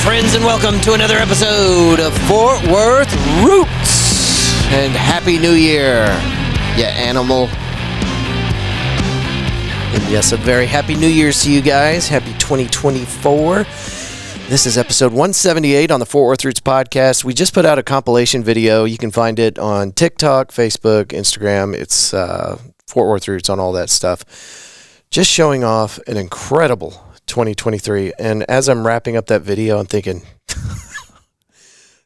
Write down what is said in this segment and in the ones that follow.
friends, and welcome to another episode of Fort Worth Roots. And Happy New Year, you animal. And yes, a very Happy New Year's to you guys. Happy 2024. This is episode 178 on the Fort Worth Roots podcast. We just put out a compilation video. You can find it on TikTok, Facebook, Instagram. It's Fort Worth Roots on all that stuff. Just showing off an incredible 2023. And as I'm wrapping up that video, I'm thinking,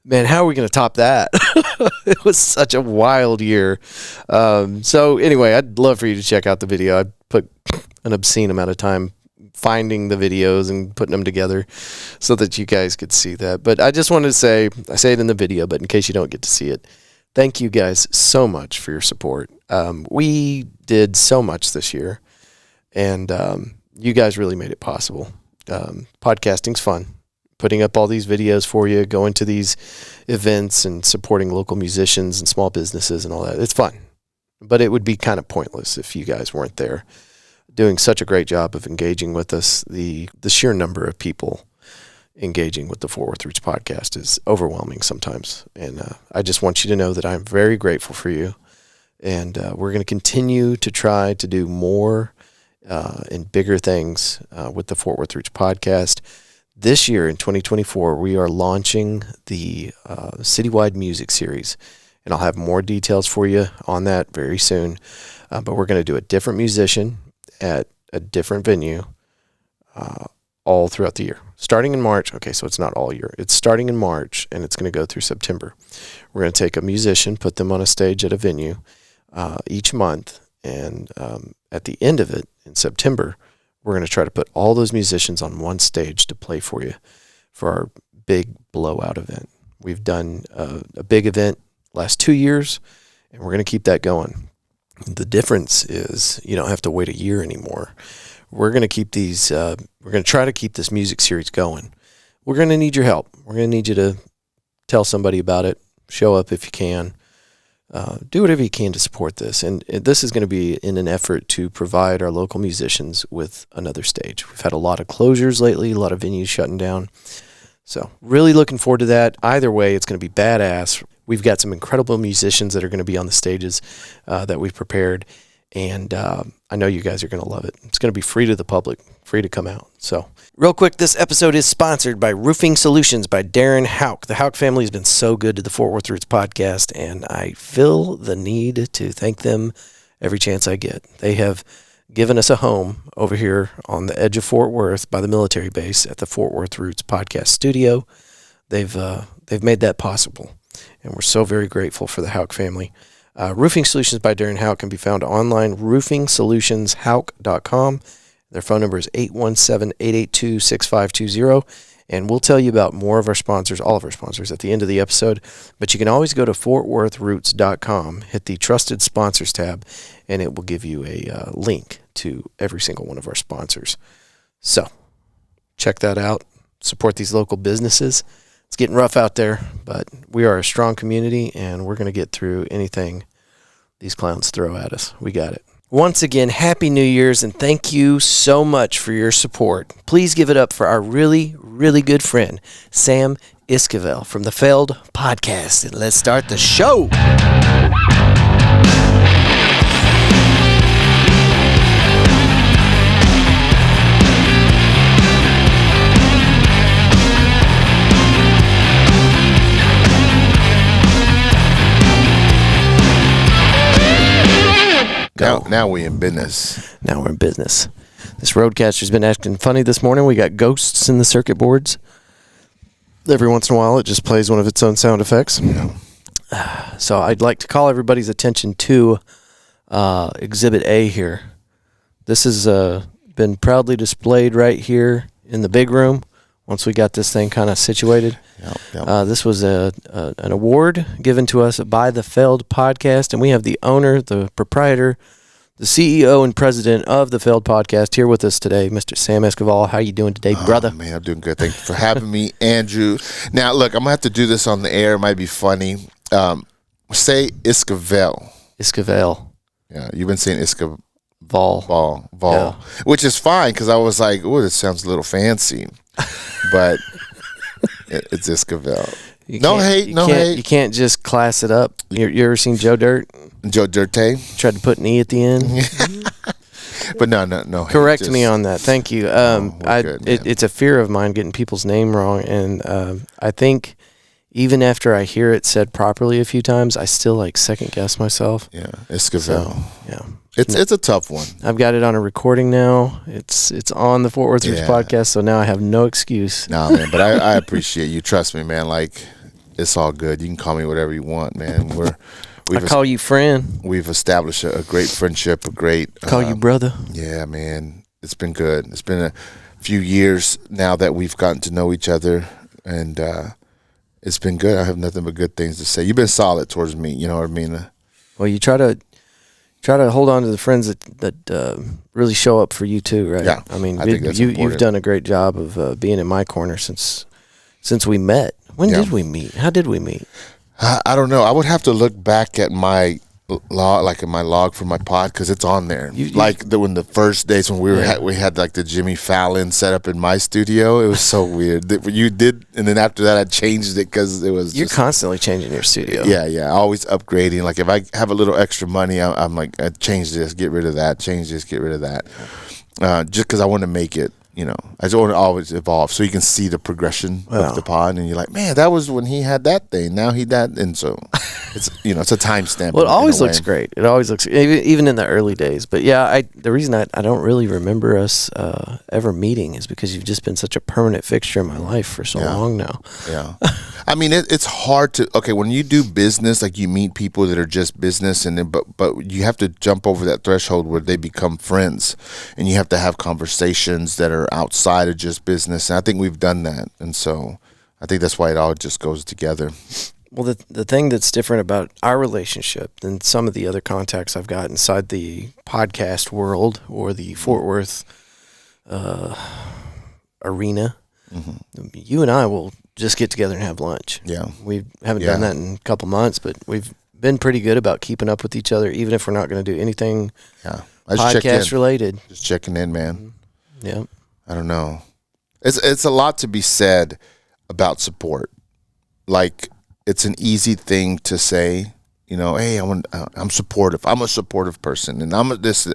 man, how are we going to top that? It was such a wild year. So anyway, I'd love for you to check out the video. I put an obscene amount of time finding the videos and putting them together so that you guys could see that. But I just wanted to say, I say it in the video, but in case you don't get to see it, thank you guys so much for your support. We did so much this year, and you guys really made it possible. Podcasting's fun. Putting up all these videos for you, going to these events and supporting local musicians and small businesses and all that. It's fun. But it would be kind of pointless if you guys weren't there doing such a great job of engaging with us. The sheer number of people engaging with the Fort Worth Roots podcast is overwhelming sometimes. And I just want you to know that I'm very grateful for you. And we're going to continue to try to do more and bigger things with the Fort Worth Roots podcast. This year in 2024, we are launching the citywide music series. And I'll have more details for you on that very soon. But we're going to do a different musician at a different venue all throughout the year. Starting in March. Okay, so it's not all year. It's starting in March, and it's going to go through September. We're going to take a musician, put them on a stage at a venue each month. And at the end of it, in September, we're going to try to put all those musicians on one stage to play for you for our big blowout event. We've done a big event last 2 years, and we're going to keep that going. The difference is you don't have to wait a year anymore. We're going to keep these, we're going to try to keep this music series going. We're going to need your help. We're going to need you to tell somebody about it, show up if you can, do whatever you can to support this. And this is going to be in an effort to provide our local musicians with another stage. We've had a lot of closures lately, a lot of venues shutting down. So really looking forward to that. Either way, it's going to be badass. We've got some incredible musicians that are going to be on the stages that we've prepared, and I know you guys are going to love it. It's going to be free to the public, free to come out. So real quick, this episode is sponsored by Roofing Solutions by Darren Hauk. The Hauk family has been so good to the Fort Worth Roots podcast, and I feel the need to thank them every chance I get. They have given us a home over here on the edge of Fort Worth by the military base at the Fort Worth Roots podcast studio. They've made that possible. And we're so very grateful for the Hauk family. Roofing Solutions by Darren Hauk can be found online, roofingsolutionshauk.com. Their phone number is 817-882-6520. And we'll tell you about more of our sponsors, all of our sponsors, at the end of the episode. But you can always go to fortworthroots.com, hit the Trusted Sponsors tab, and it will give you a link to every single one of our sponsors. So check that out. Support these local businesses. It's getting rough out there, but we are a strong community, and we're going to get through anything these clowns throw at us. We got it. Once again, Happy New Year's, and thank you so much for your support. Please give it up for our really, really good friend, Sam Esquivel from the Feld Podcast. And let's start the show. Now we're in business. Now we're in business. This roadcaster's been acting funny this morning. We got ghosts in the circuit boards. Every once in a while, it just plays one of its own sound effects. Yeah. So I'd like to call everybody's attention to Exhibit A here. This has been proudly displayed right here in the big room once we got this thing kind of situated. Yep. This was an award given to us by the Feld Podcast, and we have the owner, the proprietor, the CEO and president of the Feld Podcast here with us today, Mr. Sam Esquivel. How you doing today, brother? Man, I'm doing good. Thank you for having me, Andrew. Now, look, I'm going to have to do this on the air. It might be funny. Say Esquivel. Esquivel. Yeah, you've been saying Esquivel. Vol. Yeah. Which is fine, because I was like, oh, this sounds a little fancy. But It's Esquivel. No hate. You can't just class it up. You ever seen Joe Dirt? Joe Dirte Tried to put an E at the end. But no. Correct me on that. Thank you. Good, it's a fear of mine getting people's name wrong, and I think even after I hear it said properly a few times, I still like second guess myself. Yeah, Esquivel. So, yeah, it's a tough one. I've got it on a recording now. It's on the Fort Worth Roots podcast, so now I have no excuse. Nah, man, but I appreciate you. Trust me, man. Like, it's all good. You can call me whatever you want, man. I call you friend. We've established a great friendship, a great... Call you brother. Yeah, man. It's been good. It's been a few years now that we've gotten to know each other, and it's been good. I have nothing but good things to say. You've been solid towards me, you know what I mean? Well, you try to hold on to the friends that really show up for you too, right? Yeah. I mean, I think that's you've done a great job of being in my corner since we met. When did we meet? How did we meet? I don't know. I would have to look back at my log, like in my log for my pod, because it's on there. When the first days when we had like the Jimmy Fallon set up in my studio. It was so weird. You did, and then after that I changed it because it was. You're constantly changing your studio. Yeah. Always upgrading. Like if I have a little extra money, I'm like, change this, get rid of that, change this, get rid of that. Just because I want to make it. You know, I just want to always evolve so you can see the progression of the pod, and you're like, man, that was when he had that thing. Now he that, and so it's it's a timestamp. Well, it always looks great. It always looks even in the early days. But yeah, the reason I don't really remember us ever meeting is because you've just been such a permanent fixture in my life for so long now. Yeah, I mean it's hard to when you do business, like you meet people that are just business, and then but you have to jump over that threshold where they become friends, and you have to have conversations that are outside of just business, and I think we've done that, and so I think that's why it all just goes together. Well, the thing that's different about our relationship than some of the other contacts I've got inside the podcast world or the Fort Worth arena, you and I will just get together and have lunch. Yeah, we haven't done that in a couple months, but we've been pretty good about keeping up with each other, even if we're not going to do anything podcast related. Just checking in, man. Yeah. I don't know. It's a lot to be said about support. Like, it's an easy thing to say, hey, I'm supportive. I'm a supportive person, and I'm this.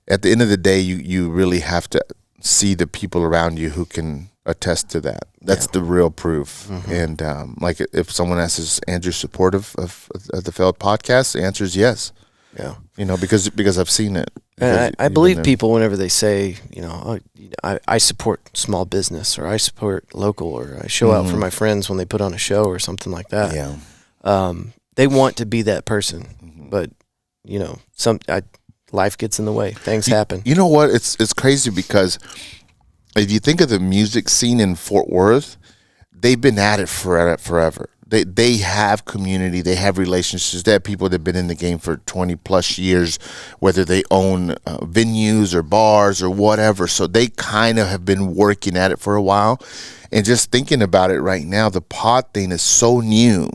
At the end of the day, you really have to see the people around you who can attest to that. That's the real proof. And like, if someone asks, "Is Andrew supportive of the failed podcast?" The answer is yes. Yeah, because I've seen it. And I believe people whenever they say, I support small business, or I support local, or I show out for my friends when they put on a show or something like that. Yeah. They want to be that person, but life gets in the way. Things happen. You know what? It's crazy because if you think of the music scene in Fort Worth, they've been at it forever. They have community, they have relationships, they have people that have been in the game for 20 plus years, whether they own venues or bars or whatever. So they kind of have been working at it for a while. And just thinking about it right now, the pod thing is so new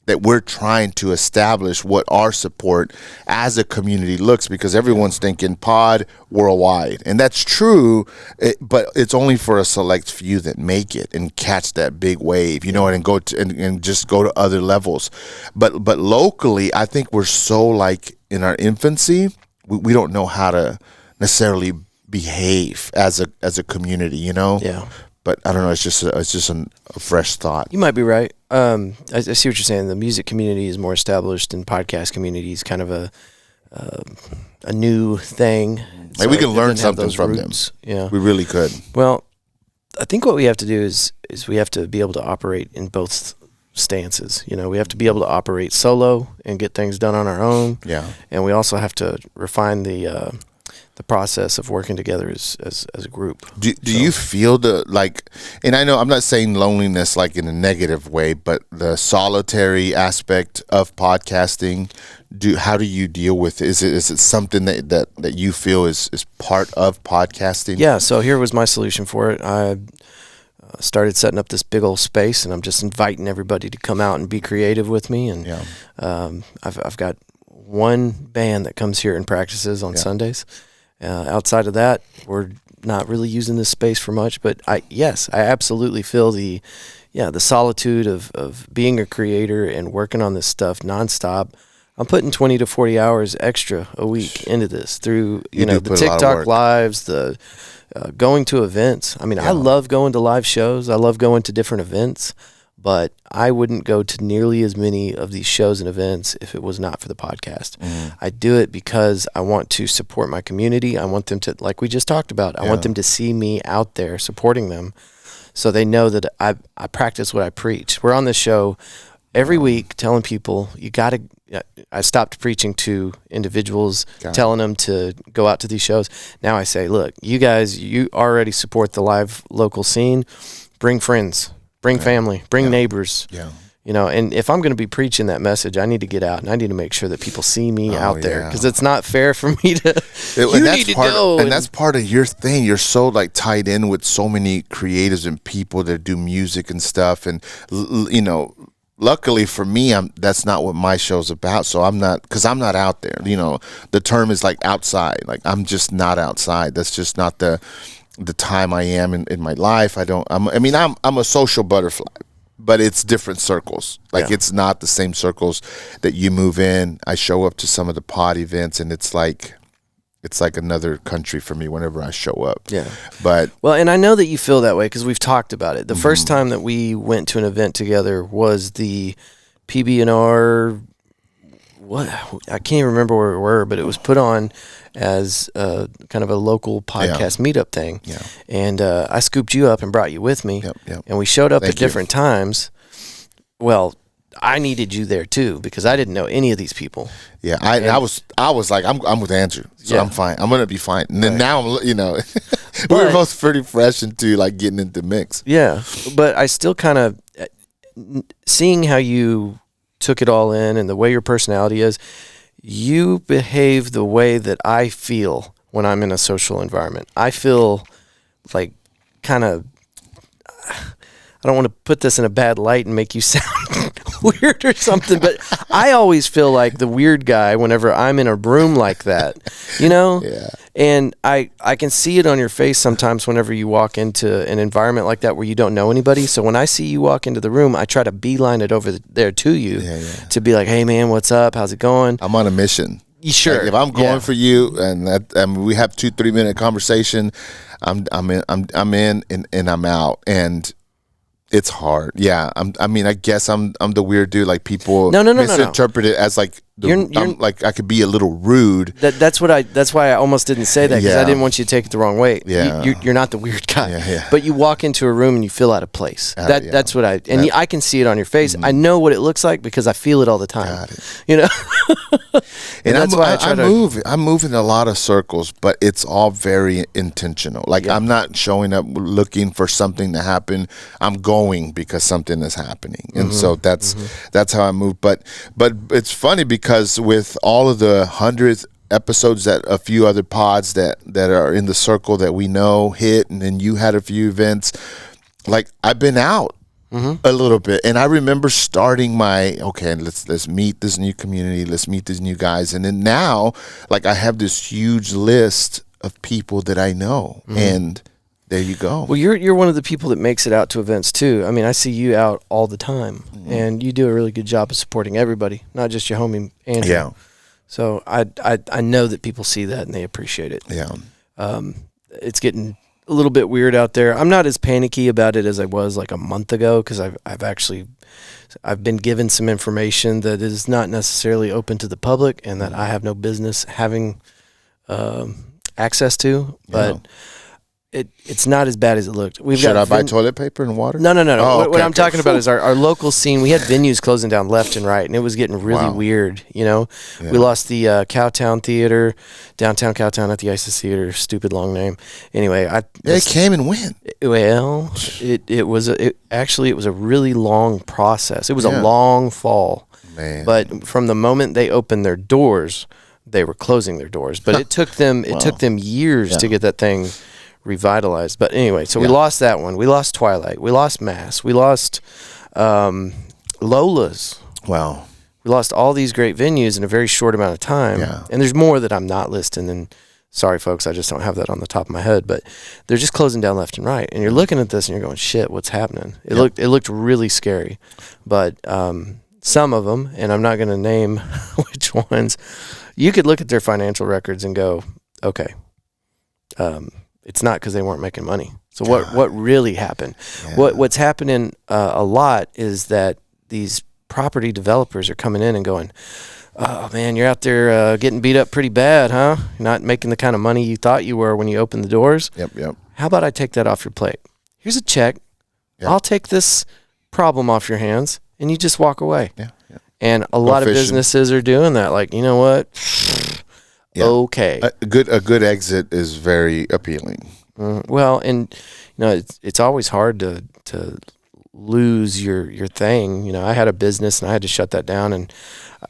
that we're trying to establish what our support as a community looks, because everyone's thinking pod worldwide, and that's true, but it's only for a select few that make it and catch that big wave, and go to and just go to other levels. But locally, I think we're so like in our infancy, we don't know how to necessarily behave as a community, Yeah. But I don't know. It's just a fresh thought. You might be right. I see what you're saying. The music community is more established, and podcast community is kind of a new thing. So we can learn something from them. Yeah, we really could. Well, I think what we have to do is we have to be able to operate in both stances. We have to be able to operate solo and get things done on our own. Yeah, and we also have to refine the process of working together as a group. Do you feel and I know I'm not saying loneliness like in a negative way, but the solitary aspect of podcasting, how do you deal with it? Is it something that you feel is part of podcasting? Yeah, so here was my solution for it. I started setting up this big old space, and I'm just inviting everybody to come out and be creative with me. And I've got one band that comes here and practices on Sundays. Outside of that, we're not really using this space for much, but I absolutely feel the solitude of being a creator and working on this stuff nonstop. I'm putting 20 to 40 hours extra a week into this through, the TikTok lives, the going to events. I mean, I love going to live shows. I love going to different events, but I wouldn't go to nearly as many of these shows and events if it was not for the podcast. I do it because I want to support my community. I want them to, like we just talked about, I want them to see me out there supporting them so they know that I practice what I preach. We're on this show every week telling people, I stopped preaching to individuals, telling them to go out to these shows. Now I say, look, you guys, you already support the live local scene. Bring friends, bring family, bring neighbors. And if I'm going to be preaching that message, I need to get out and I need to make sure that people see me out there, because it's not fair for me to. And that's part of your thing. You're so like tied in with so many creatives and people that do music and stuff, and luckily for me, that's not what my show's about. So I'm not out there. The term is like outside. Like I'm just not outside. That's just not the time I am in my life. I'm a social butterfly, but it's different circles. Like it's not the same circles that you move in. I show up to some of the pod events, and it's like another country for me whenever I show up. And I know that you feel that way because we've talked about it. The first time that we went to an event together was the PB&R. I can't even remember where we were, but it was put on as kind of a local podcast meetup thing. And I scooped you up and brought you with me. And we showed up at different times. Well, I needed you there too because I didn't know any of these people. I was like, I'm with Andrew, so I'm fine. I'm gonna be fine. And then now we were both pretty fresh into like getting into the mix. But I still kind of seeing how you took it all in and the way your personality is. You behave the way that I feel when I'm in a social environment. I feel like kind of. I don't want to put this in a bad light and make you sound weird or something, but I always feel like the weird guy whenever I'm in a room like that, And I can see it on your face sometimes whenever you walk into an environment like that where you don't know anybody. So when I see you walk into the room, I try to beeline it over there to you to be like, hey man, what's up? How's it going? I'm on a mission. Sure. Like if I'm going for you and we have 2-3 minute conversation, I'm in and I'm out. And it's hard. I guess I'm the weird dude. Like people misinterpret it as like I'm like I could be a little rude. That's why I almost didn't say that because I didn't want you to take it the wrong way. You're not the weird guy. But you walk into a room and you feel out of place. That's what I can see it on your face. I know what it looks like because I feel it all the time. And that's why I move in a lot of circles, but it's all very intentional. Like I'm not showing up looking for something to happen. I'm going because something is happening, and so that's how I move. But it's funny because with all of the 100th episodes that a few other pods that are in the circle that we know hit, and then you had a few events, like I've been out a little bit, and I remember starting let's meet this new community, let's meet these new guys, and then now like I have this huge list of people that I know, and there you go. Well, you're one of the people that makes it out to events too. I mean, I see you out all the time, and you do a really good job of supporting everybody, not just your homie Andrew. So I know that people see that and they appreciate it. It's getting a little bit weird out there. I'm not as panicky about it as I was like a month ago because I've been given some information that is not necessarily open to the public and that I have no business having access to, but. It's not as bad as it looked. Should I buy toilet paper and water? No. What I'm talking about is our local scene. We had venues closing down left and right, and it was getting really weird. We lost the Cowtown Theater, downtown Cowtown at the ISIS Theater. Stupid long name. Anyway, it came and went. Well, it was a really long process. It was a long fall. Man. But from the moment they opened their doors, they were closing their doors. But it took them years to get that thing revitalized. But anyway, so we lost that one. We lost Twilight. We lost Mass. We lost Lola's. Wow. We lost all these great venues in a very short amount of time. And there's more that I'm not listing Sorry, folks, I just don't have that on the top of my head, but they're just closing down left and right. And you're looking at this and you're going, shit, what's happening? It looked really scary. But some of them, and I'm not going to name which ones, you could look at their financial records and go, okay, it's not because they weren't making money. So what really happened? Yeah. What's happening a lot is that these property developers are coming in and going, oh, man, you're out there getting beat up pretty bad, huh? You're not making the kind of money you thought you were when you opened the doors. Yep. How about I take that off your plate? Here's a check. Yep. I'll take this problem off your hands, and you just walk away. Yeah. And a lot of businesses are doing that. Like, you know what? Yeah. Okay. A good exit is very appealing. Well, and you know, it's always hard to lose your thing. You know, I had a business and I had to shut that down, and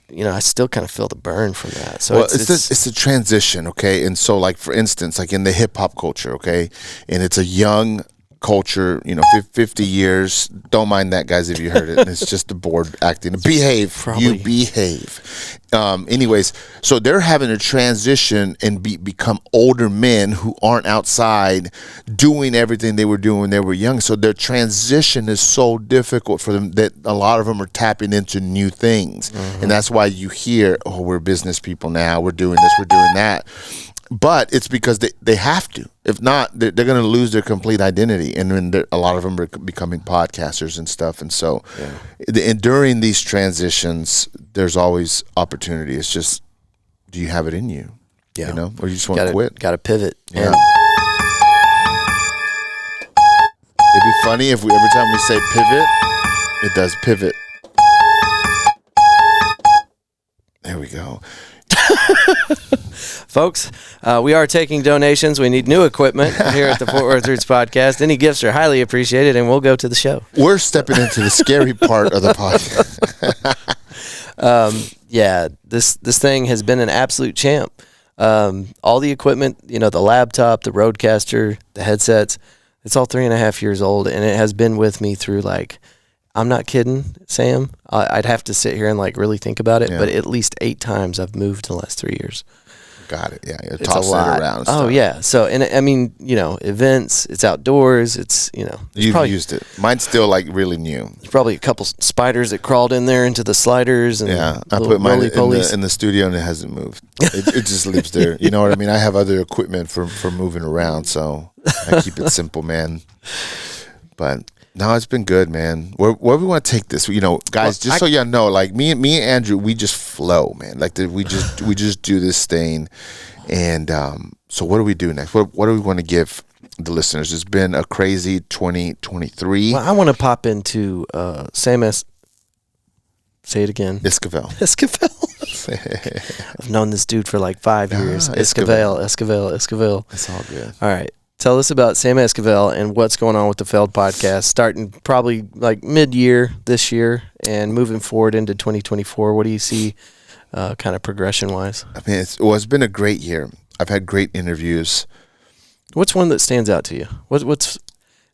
you know, I still kind of feel the burn from that. So it's a transition, okay? And so, like, for instance, like in the hip hop culture, okay, and it's a young culture, you know, 50 years. Don't mind that, guys, if you heard it. It's just the board acting. Behave. Probably. You behave. Anyways, so they're having to transition and become older men who aren't outside doing everything they were doing when they were young. So their transition is so difficult for them that a lot of them are tapping into new things. Mm-hmm. And that's why you hear, oh, we're business people now. We're doing this. We're doing that. But it's because they have to. If not, they're going to lose their complete identity. And then a lot of them are becoming podcasters and stuff. And so and during these transitions, there's always opportunity. It's just, do you have it in you? Yeah. You know, or you just want to quit? Got to pivot. Yeah. It'd be funny if every time we say pivot, it does pivot. There we go. Folks, we are taking donations. We need new equipment here at the Fort Worth Roots Podcast. Any gifts are highly appreciated, and we'll go to the show. We're stepping into the scary part of the podcast. Yeah, this thing has been an absolute champ. All the equipment, you know, the laptop, the Rodecaster, the headsets, it's all 3.5 years old, and it has been with me through, like, I'm not kidding, Sam. I'd have to sit here and like really think about it, but at least 8 times I've moved in the last 3 years. Got it. Yeah, it's tossing it around. And stuff. Oh yeah. So, and I mean, you know, events. It's outdoors. It's, you know, you've used it. Mine's still like really new. There's probably a couple spiders that crawled in there into the sliders. And I put mine in the studio and it hasn't moved. It just lives there. You know what I mean? I have other equipment for moving around, so I keep it simple, man. But. No, it's been good, man. Where we want to take this, you know, guys? Just so y'all know, like me and Andrew, we just flow, man. Like we just do this thing, and so what do we do next? What do we want to give the listeners? It's been a crazy 2023. Well, I want to pop into Say it again. Esquivel. I've known this dude for like 5 years. Esquivel. It's all good. All right. Tell us about Sam Esquivel and what's going on with the Feld podcast, starting probably like mid-year this year and moving forward into 2024. What do you see kind of progression-wise? I mean, it's been a great year. I've had great interviews. What's one that stands out to you? What's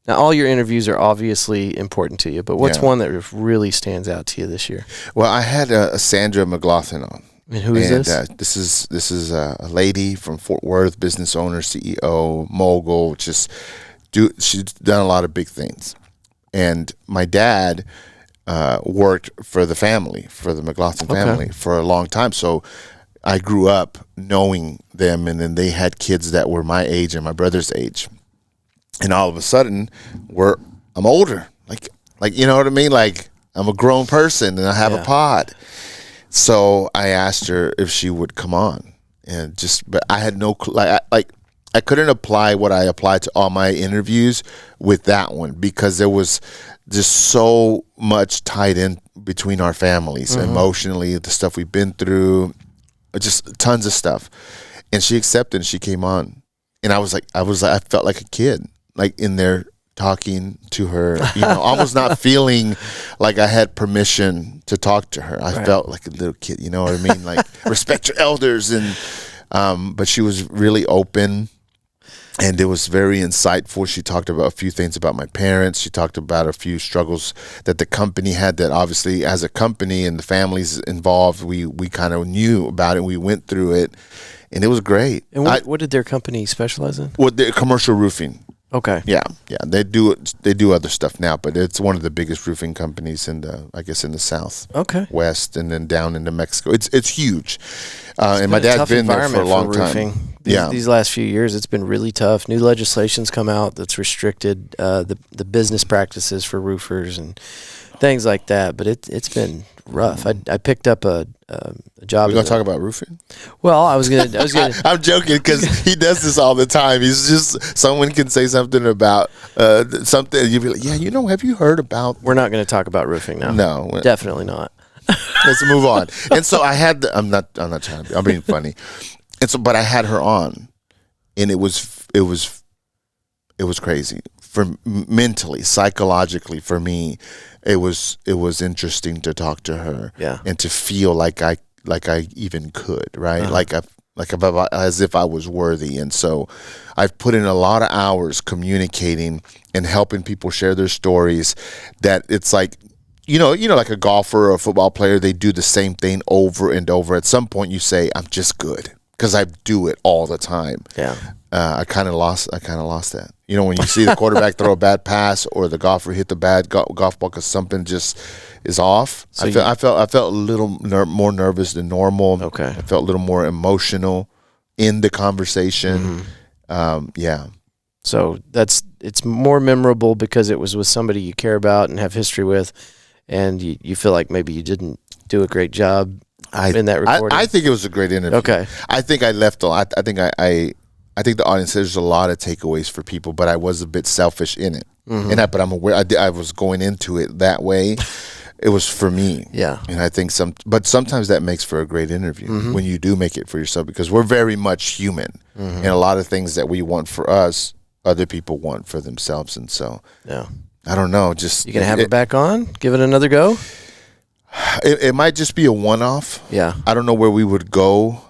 now, all your interviews are obviously important to you, but what's one that really stands out to you this year? Well, I had Sandra McLaughlin on. And who is this? This is a lady from Fort Worth, business owner, CEO, mogul. She's done a lot of big things. And my dad worked for the McLaughlin family for a long time. So I grew up knowing them, and then they had kids that were my age and my brother's age. And all of a sudden, I'm older. Like you know what I mean? Like I'm a grown person and I have a pod. So I asked her if she would come on, but I had no I couldn't apply what I applied to all my interviews with that one because there was just so much tied in between our families, emotionally, the stuff we've been through, just tons of stuff. And she accepted and she came on, and I felt like a kid, like in there talking to her, you know, almost not feeling like I had permission to talk to her. I felt like a little kid, you know what I mean? Like respect your elders, and but she was really open, and it was very insightful. She talked about a few things about my parents. She talked about a few struggles that the company had, that obviously as a company and the families involved, we kind of knew about it. We went through it. and it was great. And what did their company specialize in? Well, the commercial roofing. Okay. Yeah. They do other stuff now, but it's one of the biggest roofing companies in the South. Okay. West, and then down into Mexico. It's huge. And my dad's been there for a long time. These last few years, it's been really tough. New legislation's come out that's restricted the business practices for roofers and things like that. But it's been rough. I picked up a job. We're gonna talk about roofing. Well, I was gonna. I'm joking because he does this all the time. He's just someone can say something about something, and you'd be like, yeah, have you heard about? We're not going to talk about roofing now. No, definitely not. Let's move on. And so I had. I'm not trying to. I'm being funny. And so, but I had her on, and it was crazy for mentally, psychologically for me. It was interesting to talk to her, and to feel like I even could, right? As if I was worthy. And so I've put in a lot of hours communicating and helping people share their stories. That it's like, like a golfer or a football player, they do the same thing over and over. At some point you say, I'm just good because I do it all the time. Yeah. I kind of lost that. When you see the quarterback throw a bad pass or the golfer hit the bad golf ball because something just is off. So I felt a little more nervous than normal. Okay. I felt a little more emotional in the conversation. Mm-hmm. So it's more memorable because it was with somebody you care about and have history with, and you feel like maybe you didn't do a great job in that recording. I think it was a great interview. Okay. I think I left a lot. I think the audience says there's a lot of takeaways for people, but I was a bit selfish in it. Mm-hmm. But I'm aware I was going into it that way. It was for me. Yeah. And I think sometimes that makes for a great interview when you do make it for yourself, because we're very much human, and a lot of things that we want for us, other people want for themselves. And so, I don't know. Just you gonna have her back on? Give it another go? It might just be a one-off. Yeah. I don't know where we would go.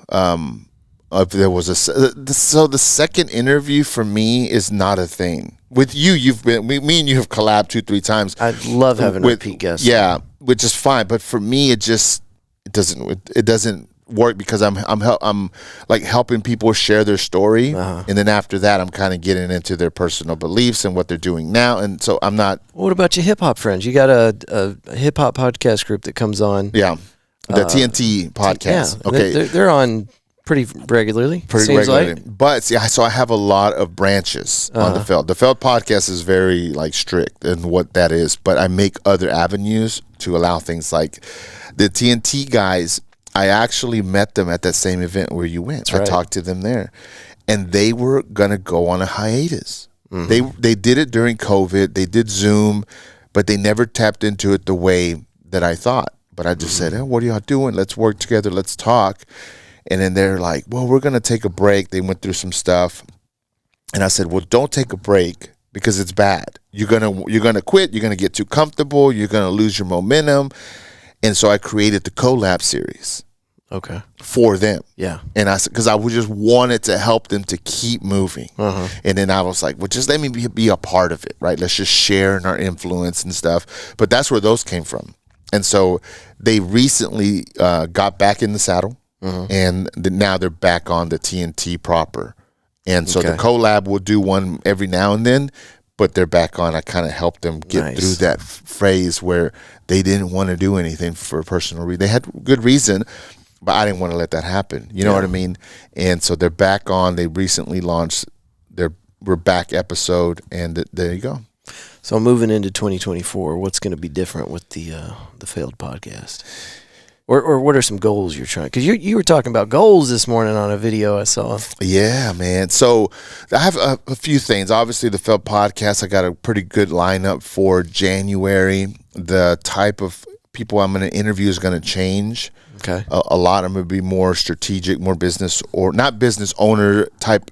If there was so the second interview for me is not a thing. With you, me and you have collabed 2-3 times. I love having repeat guests. Yeah, which is fine. But for me, it doesn't work because I'm like helping people share their story, and then after that, I'm kind of getting into their personal beliefs and what they're doing now. And so I'm not. What about your hip hop friends? You got a hip hop podcast group that comes on. Yeah, the TNT podcast. Yeah, okay, they're on pretty regularly. Like. But see, so I have a lot of branches on the Feld. The Feld podcast is very strict in what that is, but I make other avenues to allow things like the TNT guys. I actually met them at that same event where you went. I talked to them there, and they were gonna go on a hiatus. Mm-hmm. They did it during COVID. They did Zoom, but they never tapped into it the way that I thought. But I just said, what are y'all doing? Let's work together. Let's talk. And then they're like, well, we're going to take a break. They went through some stuff. And I said, well, don't take a break because it's bad. You're going to quit. You're going to get too comfortable. You're going to lose your momentum. And so I created the collab series. Okay. For them. Yeah. And I said, because I just wanted to help them to keep moving. And then I was like, well, just let me be a part of it, right? Let's just share in our influence and stuff. But that's where those came from. And so they recently got back in the saddle. And now they're back on the TNT proper. And so the collab will do one every now and then, but they're back on. I kind of helped them get through that phase where they didn't want to do anything for a personal reason. They had good reason, but I didn't want to let that happen. You know what I mean? And so they're back on. They recently launched their We're Back episode, and there you go. So moving into 2024, what's going to be different with the failed podcast? Or what are some goals you're trying? Because you were talking about goals this morning on a video I saw. Yeah, man. So I have a few things. Obviously, the failed podcast, I got a pretty good lineup for January. The type of people I'm going to interview is going to change. Okay. A lot of them will be more strategic, more business, or not business owner type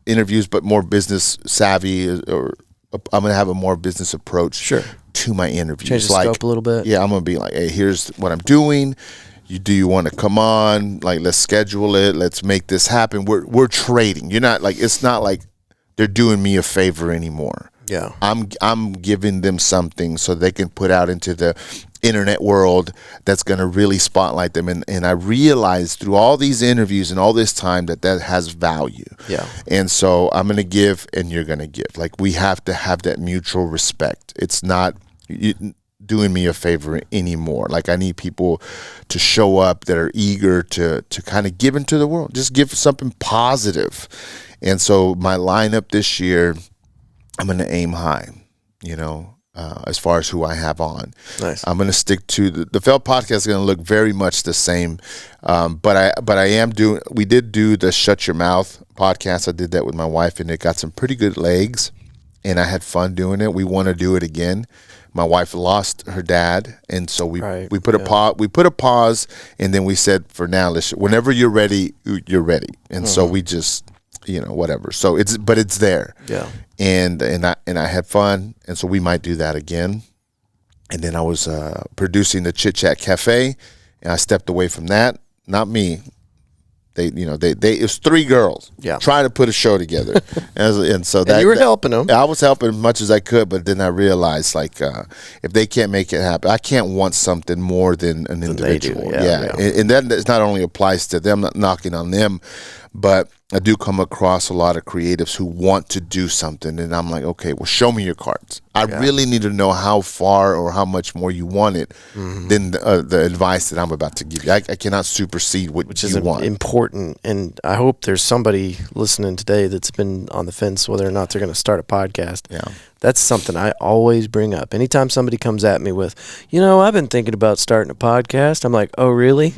interviews, but more business savvy, or I'm going to have a more business approach to my interviews. Change the scope a little bit. Yeah, I'm going to be like, hey, here's what I'm doing. Do you want to come on? Like, let's schedule it. Let's make this happen. We're trading. You're not like, it's not like they're doing me a favor anymore. Yeah. I'm giving them something so they can put out into the internet world that's going to really spotlight them. And I realized through all these interviews and all this time that has value. Yeah. And so I'm going to give and you're going to give. Like, we have to have that mutual respect. It's not doing me a favor anymore. Like, I need people to show up that are eager to kind of give into the world. Just give something positive. And so my lineup this year, I'm going to aim high, as far as who I have on. Nice. I'm going to stick to the Feld podcast is going to look very much the same. But I am we did do the Shut Your Mouth podcast. I did that with my wife, and it got some pretty good legs, and I had fun doing it. We want to do it again. My wife lost her dad, and so we put a pause, and then we said, for now, whenever you're ready, you're ready. And so we just, whatever. So it's there. Yeah. And I had fun, and so we might do that again. And then I was producing the Chit Chat Cafe, and I stepped away from that. Not me. It was 3 girls trying to put a show together, and so you were helping them. I was helping as much as I could, but then I realized, like, if they can't make it happen, I can't want something more than an individual. And that not only applies to them, not knocking on them, but I do come across a lot of creatives who want to do something, and I'm like, okay, well, show me your cards. I really need to know how far or how much more you want it than the advice that I'm about to give you. I cannot supersede what you want. Which is important, and I hope there's somebody listening today that's been on the fence whether or not they're going to start a podcast. Yeah. That's something I always bring up. Anytime somebody comes at me with, I've been thinking about starting a podcast, I'm like, oh, really?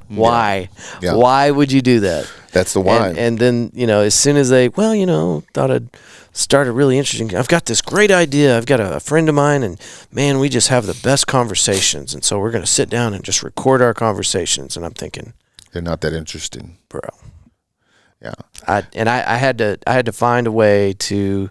Why? Yeah. Why would you do that? That's the why. And then, as soon as they, thought I'd start a really interesting, I've got this great idea. I've got a friend of mine, and man, we just have the best conversations. And so we're going to sit down and just record our conversations. And I'm thinking, they're not that interesting, bro. Yeah. I had to find a way to,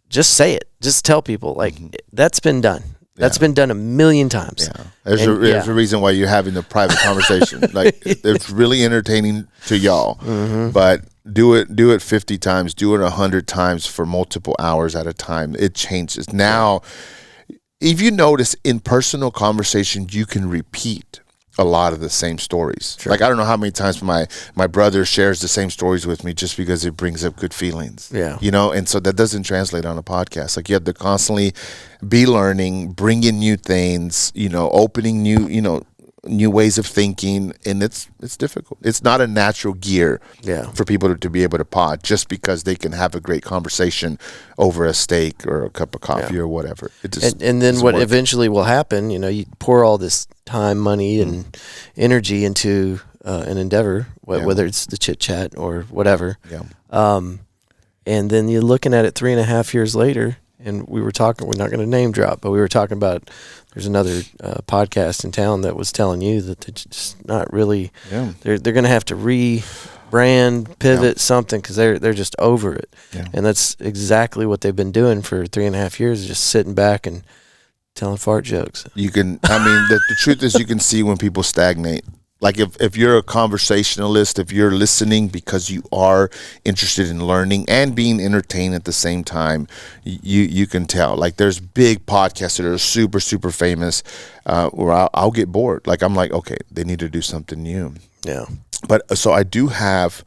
just say it. Just tell people, like, that's been done. That's been done a million times. Yeah. There's a reason why you're having the private conversation. Like, it's really entertaining to y'all, but do it 50 times, do it 100 times for multiple hours at a time. It changes. Now, if you notice, in personal conversation, you can repeat a lot of the same stories. Sure. Like, I don't know how many times my brother shares the same stories with me just because it brings up good feelings. Yeah. And so that doesn't translate on a podcast. Like, you have to constantly be learning, bring in new things, opening new ways of thinking, and it's difficult. It's not a natural gear for people to be able to pod just because they can have a great conversation over a steak or a cup of coffee or whatever. It just and then what eventually will happen, you pour all this time, money, and energy into an endeavor, whether it's the chit chat or whatever. Yeah. And then you're looking at it 3.5 years later, and we're not going to name drop, but we were talking about, there's another podcast in town that was telling you that they're just not really, they're going to have to rebrand, pivot something, because they're just over it. Yeah. And that's exactly what they've been doing for 3.5 years, just sitting back and telling fart jokes. The truth is, you can see when people stagnate. Like, if you're a conversationalist, if you're listening because you are interested in learning and being entertained at the same time, you can tell. Like, there's big podcasts that are super, super famous where I'll get bored. Like, I'm like, okay, they need to do something new. Yeah. But so I do have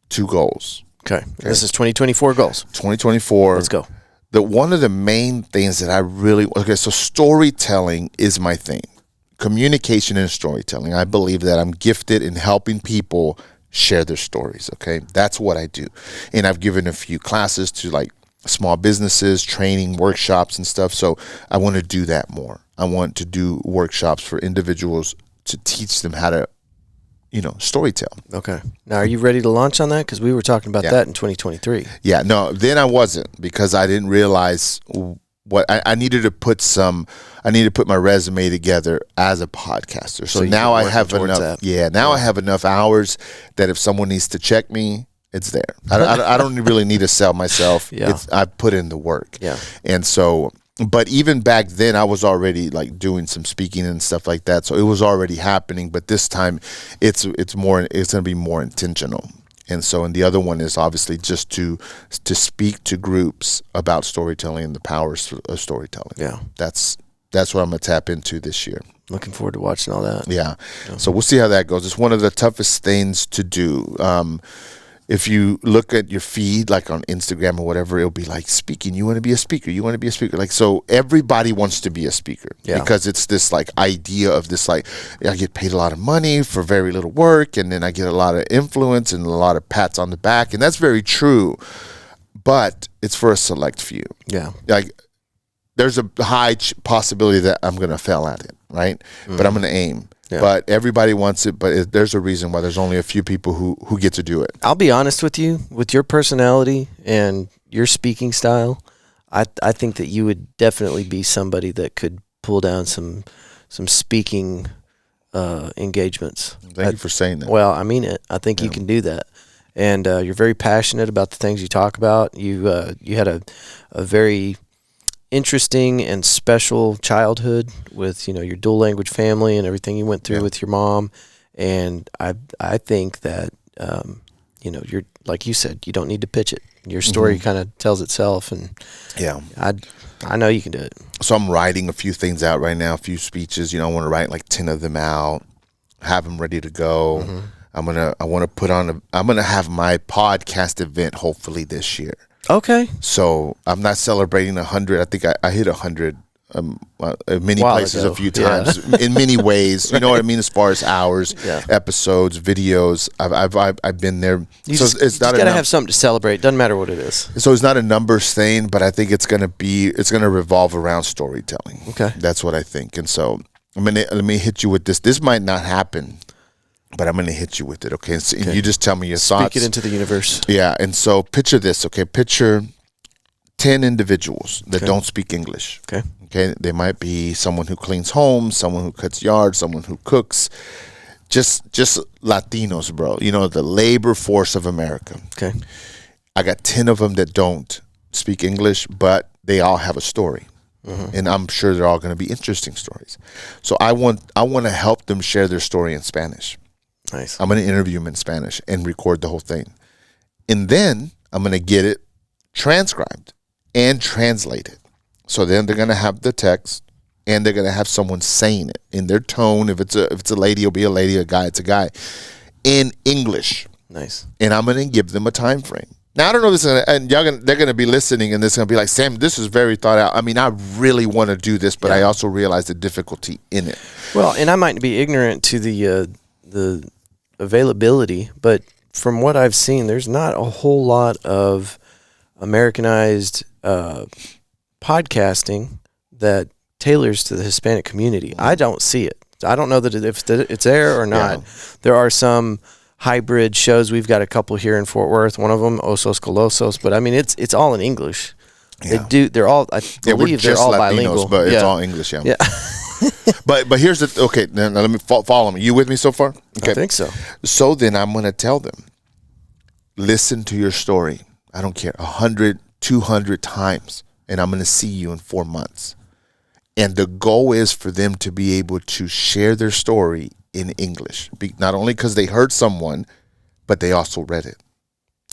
2 goals. Okay. This is 2024 goals. 2024. Let's go. One of the main things that I really, so storytelling is my thing. Communication and storytelling. I believe that I'm gifted in helping people share their stories, okay? That's what I do. And I've given a few classes to, like, small businesses, training, workshops and stuff. So I want to do that more. I want to do workshops for individuals to teach them how to, storytell. Okay. Now, are you ready to launch on that? Because we were talking about that in 2023. Yeah, no, then I wasn't, because I didn't realize what I needed to put my resume together as a podcaster. So now I have enough. Yeah, now I have enough hours that if someone needs to check me, it's there. I don't really need to sell myself. Yeah. I put in the work. Yeah. And so, but even back then, I was already, like, doing some speaking and stuff like that. So it was already happening. But this time, it's going to be more intentional. And so, and the other one is obviously just to speak to groups about storytelling and the powers of storytelling. Yeah. That's that's what I'm gonna tap into this year. Looking forward to watching all that. Yeah. So we'll see how that goes. It's one of the toughest things to do. If you look at your feed, like on Instagram or whatever, it'll be like speaking. You want to be a speaker. You want to be a speaker. Like, so everybody wants to be a speaker because it's this like idea of this, like, I get paid a lot of money for very little work. And then I get a lot of influence and a lot of pats on the back. And that's very true, but it's for a select few. Yeah. Like, there's a high possibility that I'm going to fail at it. Right. But I'm going to aim. Yeah. But everybody wants it, but there's a reason why there's only a few people who get to do it. I'll be honest with you, with your personality and your speaking style, I think that you would definitely be somebody that could pull down some speaking engagements. Thank you for saying that. Well, I mean it. I think you can do that. And you're very passionate about the things you talk about. You had a very interesting and special childhood with, you know, your dual language family and everything you went through with your mom. And I think that, you know, you're, like you said, you don't need to pitch it. Your story kind of tells itself. And I know you can do it. So I'm writing a few things out right now, a few speeches. You know, I want to write like 10 of them out, have them ready to go. I'm going to have my podcast event hopefully this year. Okay. So I'm not celebrating 100. I think I hit 100 in many places a few times in many ways. You know what I mean? As far as hours, episodes, videos, I've been there. It's not got to have something to celebrate. Doesn't matter what it is. So it's not a numbers thing, but I think it's going to revolve around storytelling. Okay. That's what I think. And so let me hit you with this. This might not happen, but I'm going to hit you with it, okay? So you just tell me your thoughts. Speak it into the universe. Yeah, and so picture this, okay? Picture 10 individuals that don't speak English. Okay? They might be someone who cleans homes, someone who cuts yards, someone who cooks. Just Latinos, bro. You know, the labor force of America. Okay. I got 10 of them that don't speak English, but they all have a story. And I'm sure they're all going to be interesting stories. So I want to help them share their story in Spanish. Nice. I'm going to interview them in Spanish and record the whole thing. And then I'm going to get it transcribed and translated. So then they're going to have the text and they're going to have someone saying it in their tone. If it's a lady, it'll be a lady, a guy, it's a guy, in English. Nice. And I'm going to give them a time frame. Now, I don't know if this is they're going to be listening and this is going to be like, Sam, this is very thought out. I mean, I really want to do this, but I also realize the difficulty in it. Well, and I might be ignorant to the availability, but from what I've seen, there's not a whole lot of Americanized podcasting that tailors to the Hispanic community. I don't see it. I don't know that if it's there or not. Yeah. There are some hybrid shows. We've got a couple here in Fort Worth. One of them, Osos Colosos, but I mean, it's all in English. Yeah. They're all, I believe they're all Latinos, bilingual. But it's all English, yeah. But here's now let me follow me. You with me so far? Okay. I think so. So then I'm going to tell them, listen to your story. I don't care, 100, 200 times, and I'm going to see you in 4 months. And the goal is for them to be able to share their story in English, not only because they heard someone, but they also read it.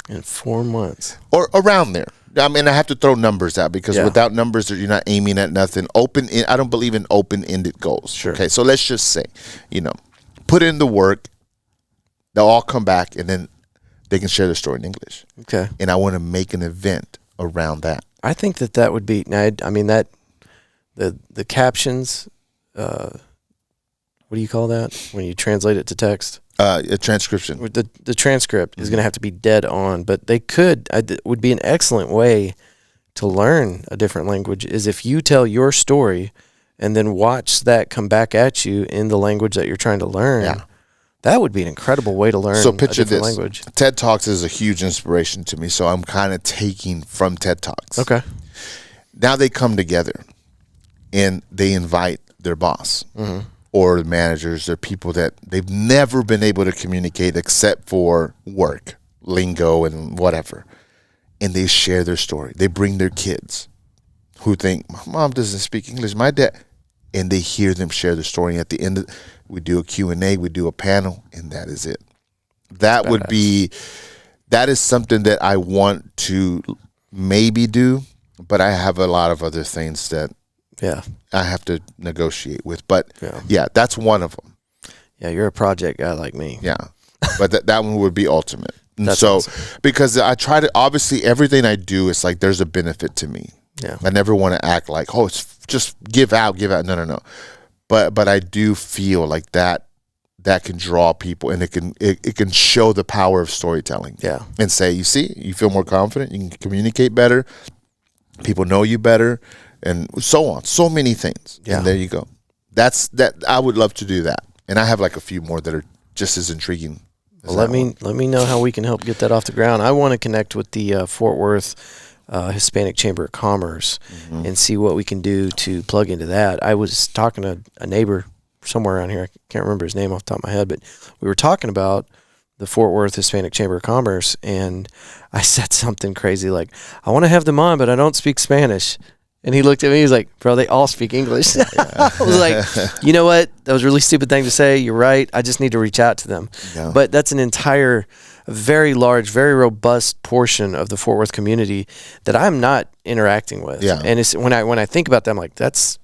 In 4 months. Or around there. I mean, I have to throw numbers out because without numbers, you're not aiming at nothing. I don't believe in open-ended goals. Sure. Okay, so let's just say, put in the work. They'll all come back, and then they can share their story in English. Okay. And I want to make an event around that. I think that would be. I mean that the captions. What do you call that when you translate it to text? A transcription. The transcript is going to have to be dead on, but would be an excellent way to learn a different language is if you tell your story and then watch that come back at you in the language that you're trying to learn. Yeah. That would be an incredible way to learn a different language. TED Talks is a huge inspiration to me, so I'm kind of taking from TED Talks. Okay. Now they come together and they invite their boss. Or the managers, they're people that they've never been able to communicate except for work, lingo, and whatever. And they share their story. They bring their kids who think, my mom doesn't speak English, my dad. And they hear them share their story. And at the end, we do a Q&A, we do a panel, and that is it. That is something that I want to maybe do, but I have a lot of other things that Yeah. I have to negotiate with. But yeah, that's one of them. Yeah, you're a project guy like me. Yeah. But that one would be ultimate. And That's so, awesome. because I try to, obviously everything I do is like there's a benefit to me. Yeah. I never want to act like, oh, it's just give out. No. But I do feel like that can draw people, and it can show the power of storytelling. Yeah. And say, you see, you feel more confident, you can communicate better, people know you better, and so on. So many things. Yeah. And there you go. That I would love to do that. And I have like a few more that are just as intriguing. Well, let me know how we can help get that off the ground. I want to connect with the Fort Worth Hispanic Chamber of Commerce and see what we can do to plug into that. I was talking to a neighbor somewhere around here. I can't remember his name off the top of my head, but we were talking about the Fort Worth Hispanic Chamber of Commerce, and I said something crazy like, I want to have them on, but I don't speak Spanish. And he looked at me, he's like, bro, they all speak English. I was like, you know what? That was a really stupid thing to say. You're right. I just need to reach out to them. Yeah. But that's an entire, very large, very robust portion of the Fort Worth community that I'm not interacting with. Yeah. And it's when I think about that, I'm like, that's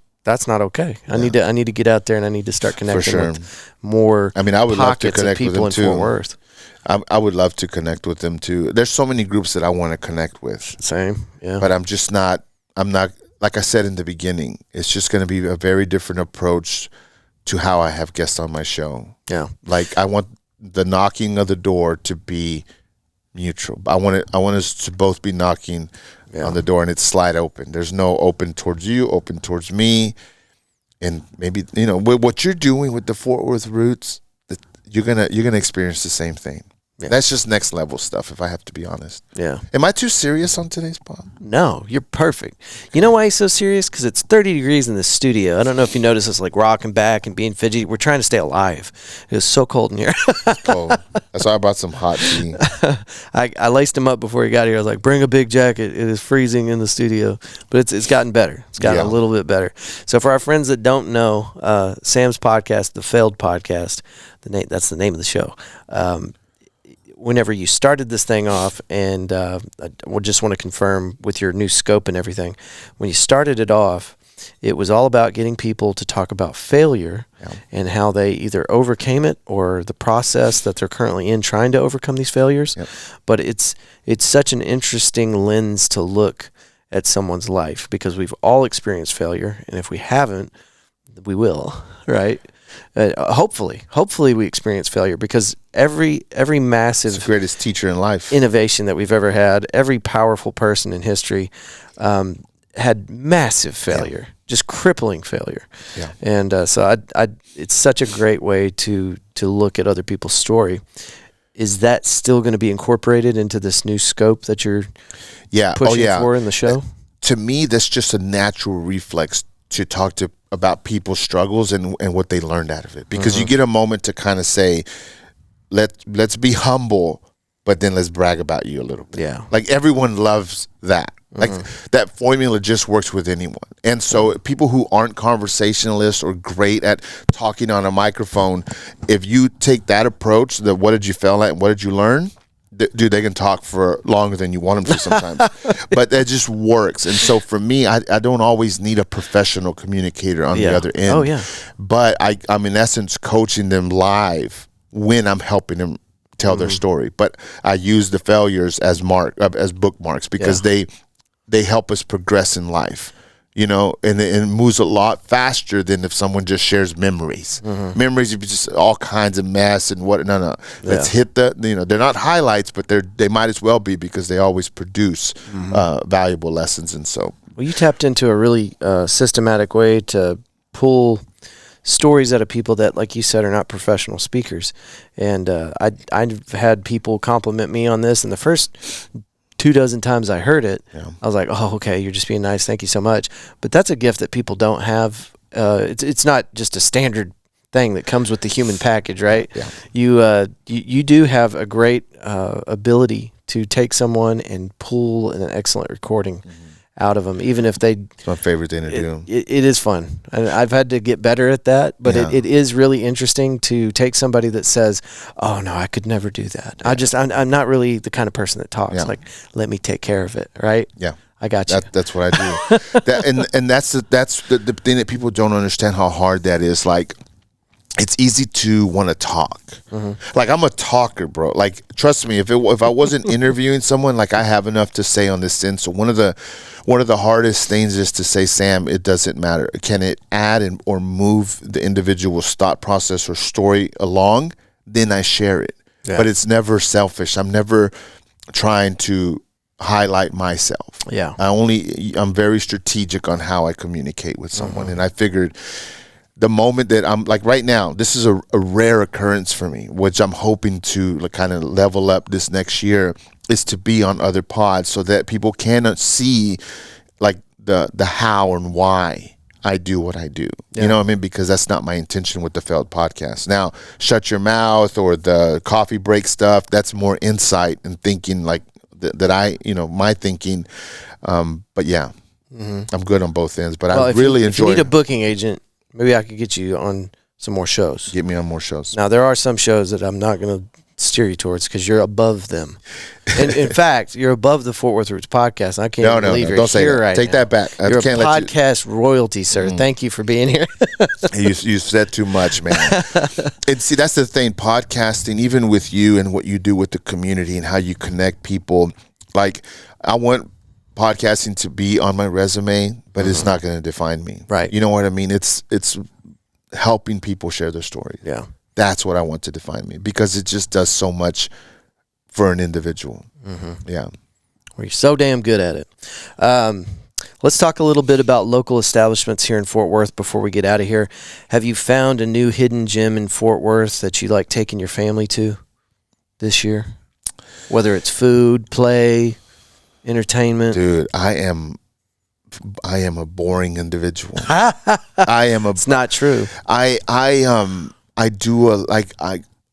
not okay. I need to get out there, and I need to start connecting with more. I mean, I would love to connect with them in too. Fort Worth. I would love to connect with them too. There's so many groups that I want to connect with. Same. Yeah. But I'm not, like I said in the beginning, it's just going to be a very different approach to how I have guests on my show. Yeah. Like, I want the knocking of the door to be mutual. I want us to both be knocking on the door, and it's slide open. There's no open towards you, open towards me. And maybe, what you're doing with the Fort Worth roots, you're going to experience the same thing. Yeah. That's just next level stuff, if I have to be honest. Yeah. Am I too serious on today's pod? No, you're perfect. You know why he's so serious? Because it's 30 degrees in the studio. I don't know if you notice us like rocking back and being fidgety. We're trying to stay alive. It was so cold in here. It's cold. That's why I brought some hot tea. I laced him up before he got here. I was like, bring a big jacket. It is freezing in the studio. But it's gotten better. It's gotten a little bit better. So for our friends that don't know, Sam's podcast, the Failed Podcast, that's the name of the show. Whenever you started this thing off, and I just want to confirm with your new scope and everything, when you started it off, it was all about getting people to talk about failure and how they either overcame it or the process that they're currently in trying to overcome these failures. Yep. But it's such an interesting lens to look at someone's life, because we've all experienced failure, and if we haven't, we will, right? Hopefully we experience failure, because every massive, it's the greatest teacher in life, innovation that we've ever had, every powerful person in history had massive failure, just crippling failure. Yeah. And so it's such a great way to look at other people's story. Is that still going to be incorporated into this new scope that you're pushing for in the show? To me, that's just a natural reflex to talk about people's struggles and what they learned out of it, because you get a moment to kind of say, let's be humble, but then let's brag about you a little bit. Yeah. Like everyone loves that. Like that formula just works with anyone. And so people who aren't conversationalists or great at talking on a microphone, if you take that approach, what did you fail at and what did you learn? Dude, they can talk for longer than you want them to sometimes. But that just works. And so for me, I don't always need a professional communicator on the other end. Oh, yeah. But I'm in essence coaching them live when I'm helping them tell their story. But I use the failures as bookmarks, because they help us progress in life. And it moves a lot faster than if someone just shares memories. Memories are just all kinds of mess and what. No. Let's hit they're not highlights, but they might as well be, because they always produce valuable lessons. And so, well, you tapped into a really systematic way to pull stories out of people that, like you said, are not professional speakers. And I've had people compliment me on this, and the first 24 times I heard it, I was like, oh, okay, you're just being nice. Thank you so much. But that's a gift that people don't have. It's not just a standard thing that comes with the human package, right? Yeah. You do have a great ability to take someone and pull an excellent recording out of them, even if they... It's my favorite thing to do. It is fun. I've had to get better at that, but it is really interesting to take somebody that says, oh, no, I could never do that. Yeah. I'm not really the kind of person that talks. Like, let me take care of it, right? Yeah. I got you. That's what I do. That's the thing that people don't understand how hard that is. Like, it's easy to want to talk. Like, I'm a talker, bro. Like, trust me, if I wasn't interviewing someone, like, I have enough to say on this end. So one of the hardest things is to say, Sam, it doesn't matter. Can it add or move the individual's thought process or story along? Then I share it. Yeah. But it's never selfish. I'm never trying to highlight myself. Yeah. I'm very strategic on how I communicate with someone. And I figured the moment that I'm like right now, this is a rare occurrence for me, which I'm hoping to kind of level up this next year, is to be on other pods so that people can see like the how and why I do what I do. Yeah. You know what I mean? Because that's not my intention with the failed podcast. Now, Shut Your Mouth or the coffee break stuff, that's more insight and thinking like that I, my thinking. But yeah, I'm good on both ends, but I really enjoy it. If you need a booking agent, maybe I could get you on some more shows. Get me on more shows. Now, there are some shows that I'm not going to steer you towards because you're above them. And in fact, you're above the Fort Worth Roots podcast. I can't believe you're here right now. Take that back. You're a podcast royalty, sir. Thank you for being here. You said too much, man. And see, that's the thing. Podcasting, even with you and what you do with the community and how you connect people, like, I want podcasting to be on my resume, but it's not going to define me. Right. You know what I mean? It's helping people share their story. Yeah. That's what I want to define me, because it just does so much for an individual. Yeah. Well, you're so damn good at it. Let's talk a little bit about local establishments here in Fort Worth before we get out of here. Have you found a new hidden gem in Fort Worth that you like taking your family to this year? Whether it's food, play, entertainment. Dude, I am a boring individual. It's not true. I do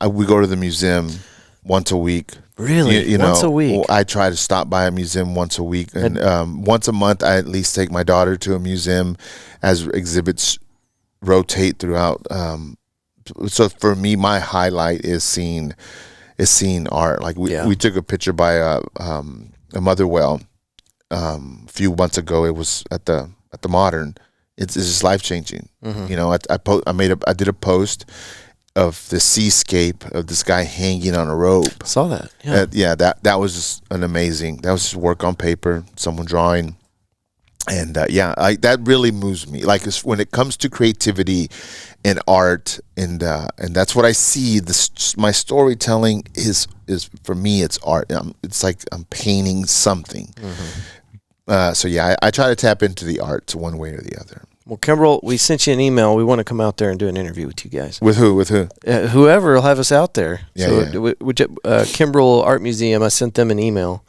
we go to the museum once a week. Really? You once know, a week? I try to stop by a museum once a week, and once a month I at least take my daughter to a museum as exhibits rotate throughout. So for me, my highlight is seeing art. Like we took a picture by a mother well a few months ago. It was at the Modern. It's just life changing. You know, I did a post of the seascape of this guy hanging on a rope. Saw that. Yeah. That was just an amazing. That was just work on paper, someone drawing, and that really moves me. Like, when it comes to creativity and art, and that's what I see. My storytelling is for me, it's art. It's like I'm painting something. So yeah, I try to tap into the arts one way or the other. Well, Kimbrel, we sent you an email. We want to come out there and do an interview with you guys. With who? Whoever will have us out there. Yeah, Kimbrel Art Museum, I sent them an email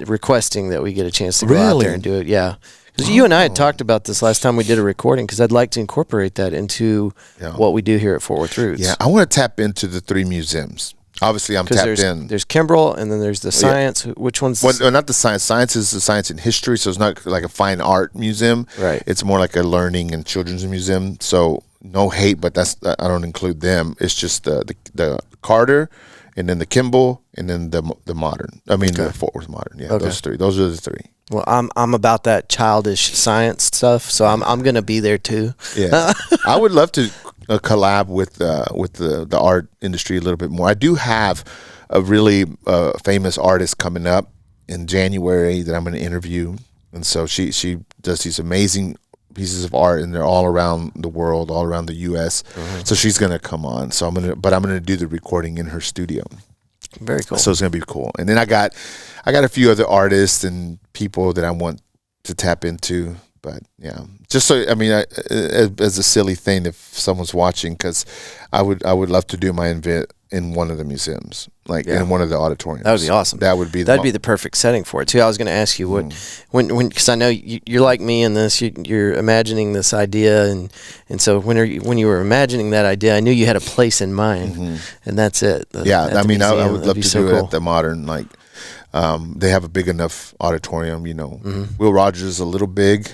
requesting that we get a chance to go out there and do it. Yeah. Because you and I had talked about this last time we did a recording, because I'd like to incorporate that into what we do here at Fort Worth Roots. Yeah, I want to tap into the 3 museums. Obviously, I'm tapped in. There's Kimbrel, and then there's the science. Yeah. Which one's not the science. Science is the science and history, so it's not like a fine art museum. Right. It's more like a learning and children's museum. So no hate, but I don't include them. It's just the Carter, and then the Kimball, and then the Modern. I mean, the Fort Worth Modern. Yeah, those 3. Those are the 3. Well, I'm about that childish science stuff, so I'm going to be there too. Yeah, I would love to collab with the art industry a little bit more. I do have a really famous artist coming up in January that I'm going to interview, and so she does these amazing pieces of art, and they're all around the world, all around the U.S. So she's going to come on. So I'm going to do the recording in her studio. Very cool. So it's going to be cool. And then I got a few other artists and people that I want to tap into. But yeah, just so, I mean, as a silly thing, if someone's watching, because I would love to do my event in one of the museums, in one of the auditoriums. That would be awesome. That'd be the perfect setting for it too. I was going to ask you when because I know you're like me in this. You're imagining this idea, and so when you were imagining that idea, I knew you had a place in mind, and that's it. I mean, I would love to do it at the Modern. Like, they have a big enough auditorium. You know, Will Rogers is a little big.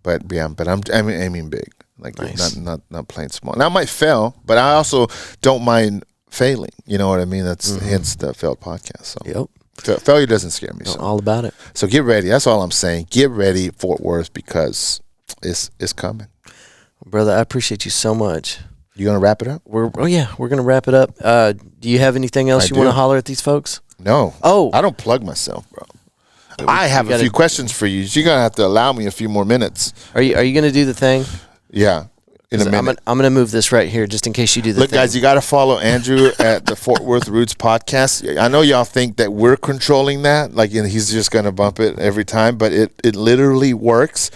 But I'm aiming big, like nice. not playing small. Now I might fail, but I also don't mind failing. You know what I mean? That's hence the failed podcast. So Failure doesn't scare me. So. All about it. So get ready. That's all I'm saying. Get ready, Fort Worth, because it's coming. Brother, I appreciate you so much. You gonna wrap it up? We're gonna wrap it up. Do you have anything else you want to holler at these folks? No. Oh, I don't plug myself, bro. I have a few questions for you. You're gonna have to allow me a few more minutes. Are you gonna do the thing? Yeah. In a minute. I'm gonna move this right here just in case you do the thing. Look, guys, you got to follow Andrew at the Fort Worth Roots podcast. I know y'all think that we're controlling that, like he's just gonna bump it every time, but it literally works.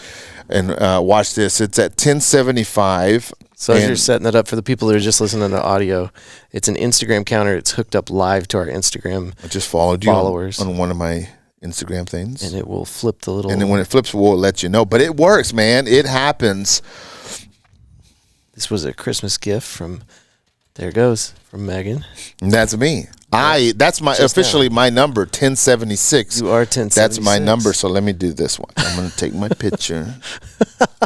And watch this. It's at 1075. So as you're setting that up for the people that are just listening to audio, it's an Instagram counter. It's hooked up live to our Instagram. I just followed followers on one of my Instagram things, and it will flip the little. And then when it flips, we'll let you know. But it works, man. It happens. This was a Christmas gift from. There it goes from Megan. And that's me. That's my officially my number 1076. You are 1076. That's my number. So let me do this one. I'm gonna take my picture.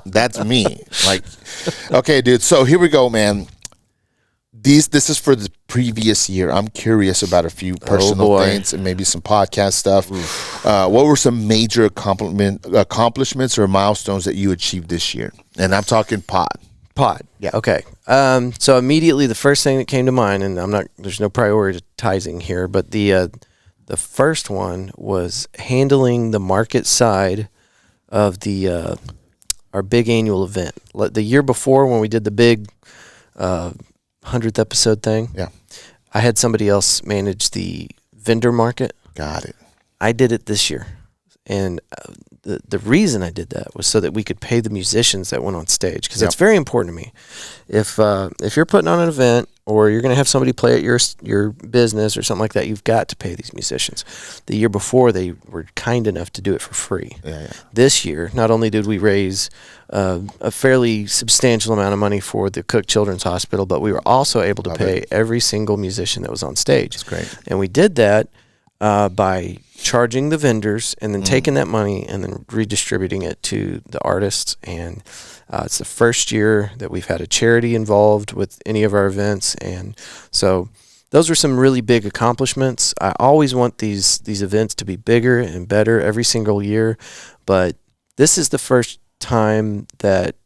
That's me. Like, okay, dude. So here we go, man. This is for the previous year. I'm curious about a few personal things and maybe some podcast stuff. What were some major accomplishments or milestones that you achieved this year? And I'm talking pod. Yeah. Okay. So immediately the first thing that came to mind, and there's no prioritizing here, but the first one was handling the market side of our big annual event. The year before, when we did the big 100th episode thing, I had somebody else manage the vendor market. Got it. I did it this year, and the reason I did that was so that we could pay the musicians that went on stage, because that's very important to me. If you're putting on an event or you're going to have somebody play at your business or something like that, you've got to pay these musicians. The year before, they were kind enough to do it for free. This year, not only did we raise a fairly substantial amount of money for the Cook Children's Hospital, but we were also able to pay every single musician that was on stage. That's great. And we did that by charging the vendors and then taking that money and then redistributing it to the artists. And it's the first year that we've had a charity involved with any of our events. And so those were some really big accomplishments. I always want these events to be bigger and better every single year, but this is the first time that,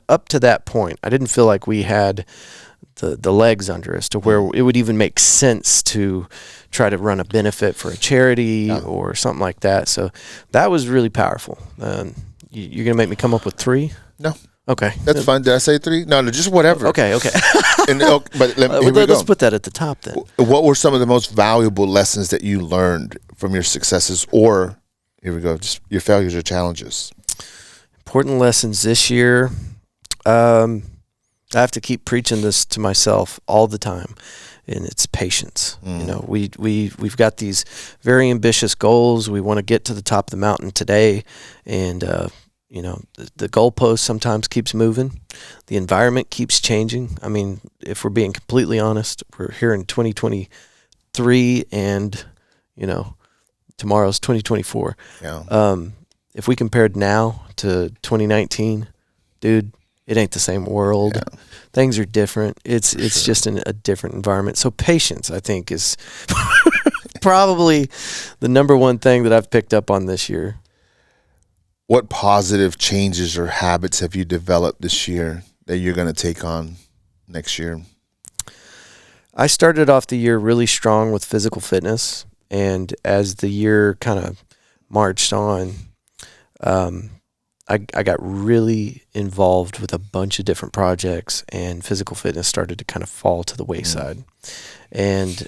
up to that point, I didn't feel like we had the legs under us to where it would even make sense to try to run a benefit for a charity or something like that. So that was really powerful. You're going to make me come up with 3? No. Okay. That's fine. Did I say 3? No, just whatever. Okay. But let's put that at the top then. What were some of the most valuable lessons that you learned from your successes, or, here we go, just your failures or challenges? Important lessons this year. I have to keep preaching this to myself all the time, and it's patience. We've got these very ambitious goals. We want to get to the top of the mountain today, and the goalpost sometimes keeps moving. The environment keeps changing. I mean, if we're being completely honest, we're here in 2023, and tomorrow's 2024. If we compared now to 2019, dude, it ain't the same world. Things are different. It's just a different environment. So patience, I think, is probably the number one thing that I've picked up on this year. What positive changes or habits have you developed this year that you're going to take on next year? I started off the year really strong with physical fitness, and as the year kind of marched on, I got really involved with a bunch of different projects, and physical fitness started to kind of fall to the wayside. And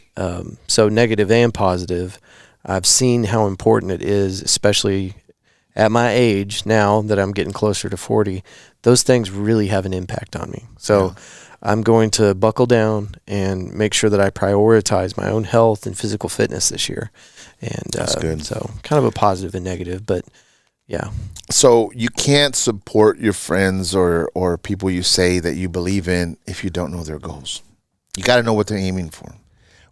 so negative and positive, I've seen how important it is, especially at my age now that I'm getting closer to 40. Those things really have an impact on me. So I'm going to buckle down and make sure that I prioritize my own health and physical fitness this year. And that's good. So kind of a positive and negative, but yeah. So you can't support your friends or people you say that you believe in if you don't know their goals. You got to know what they're aiming for.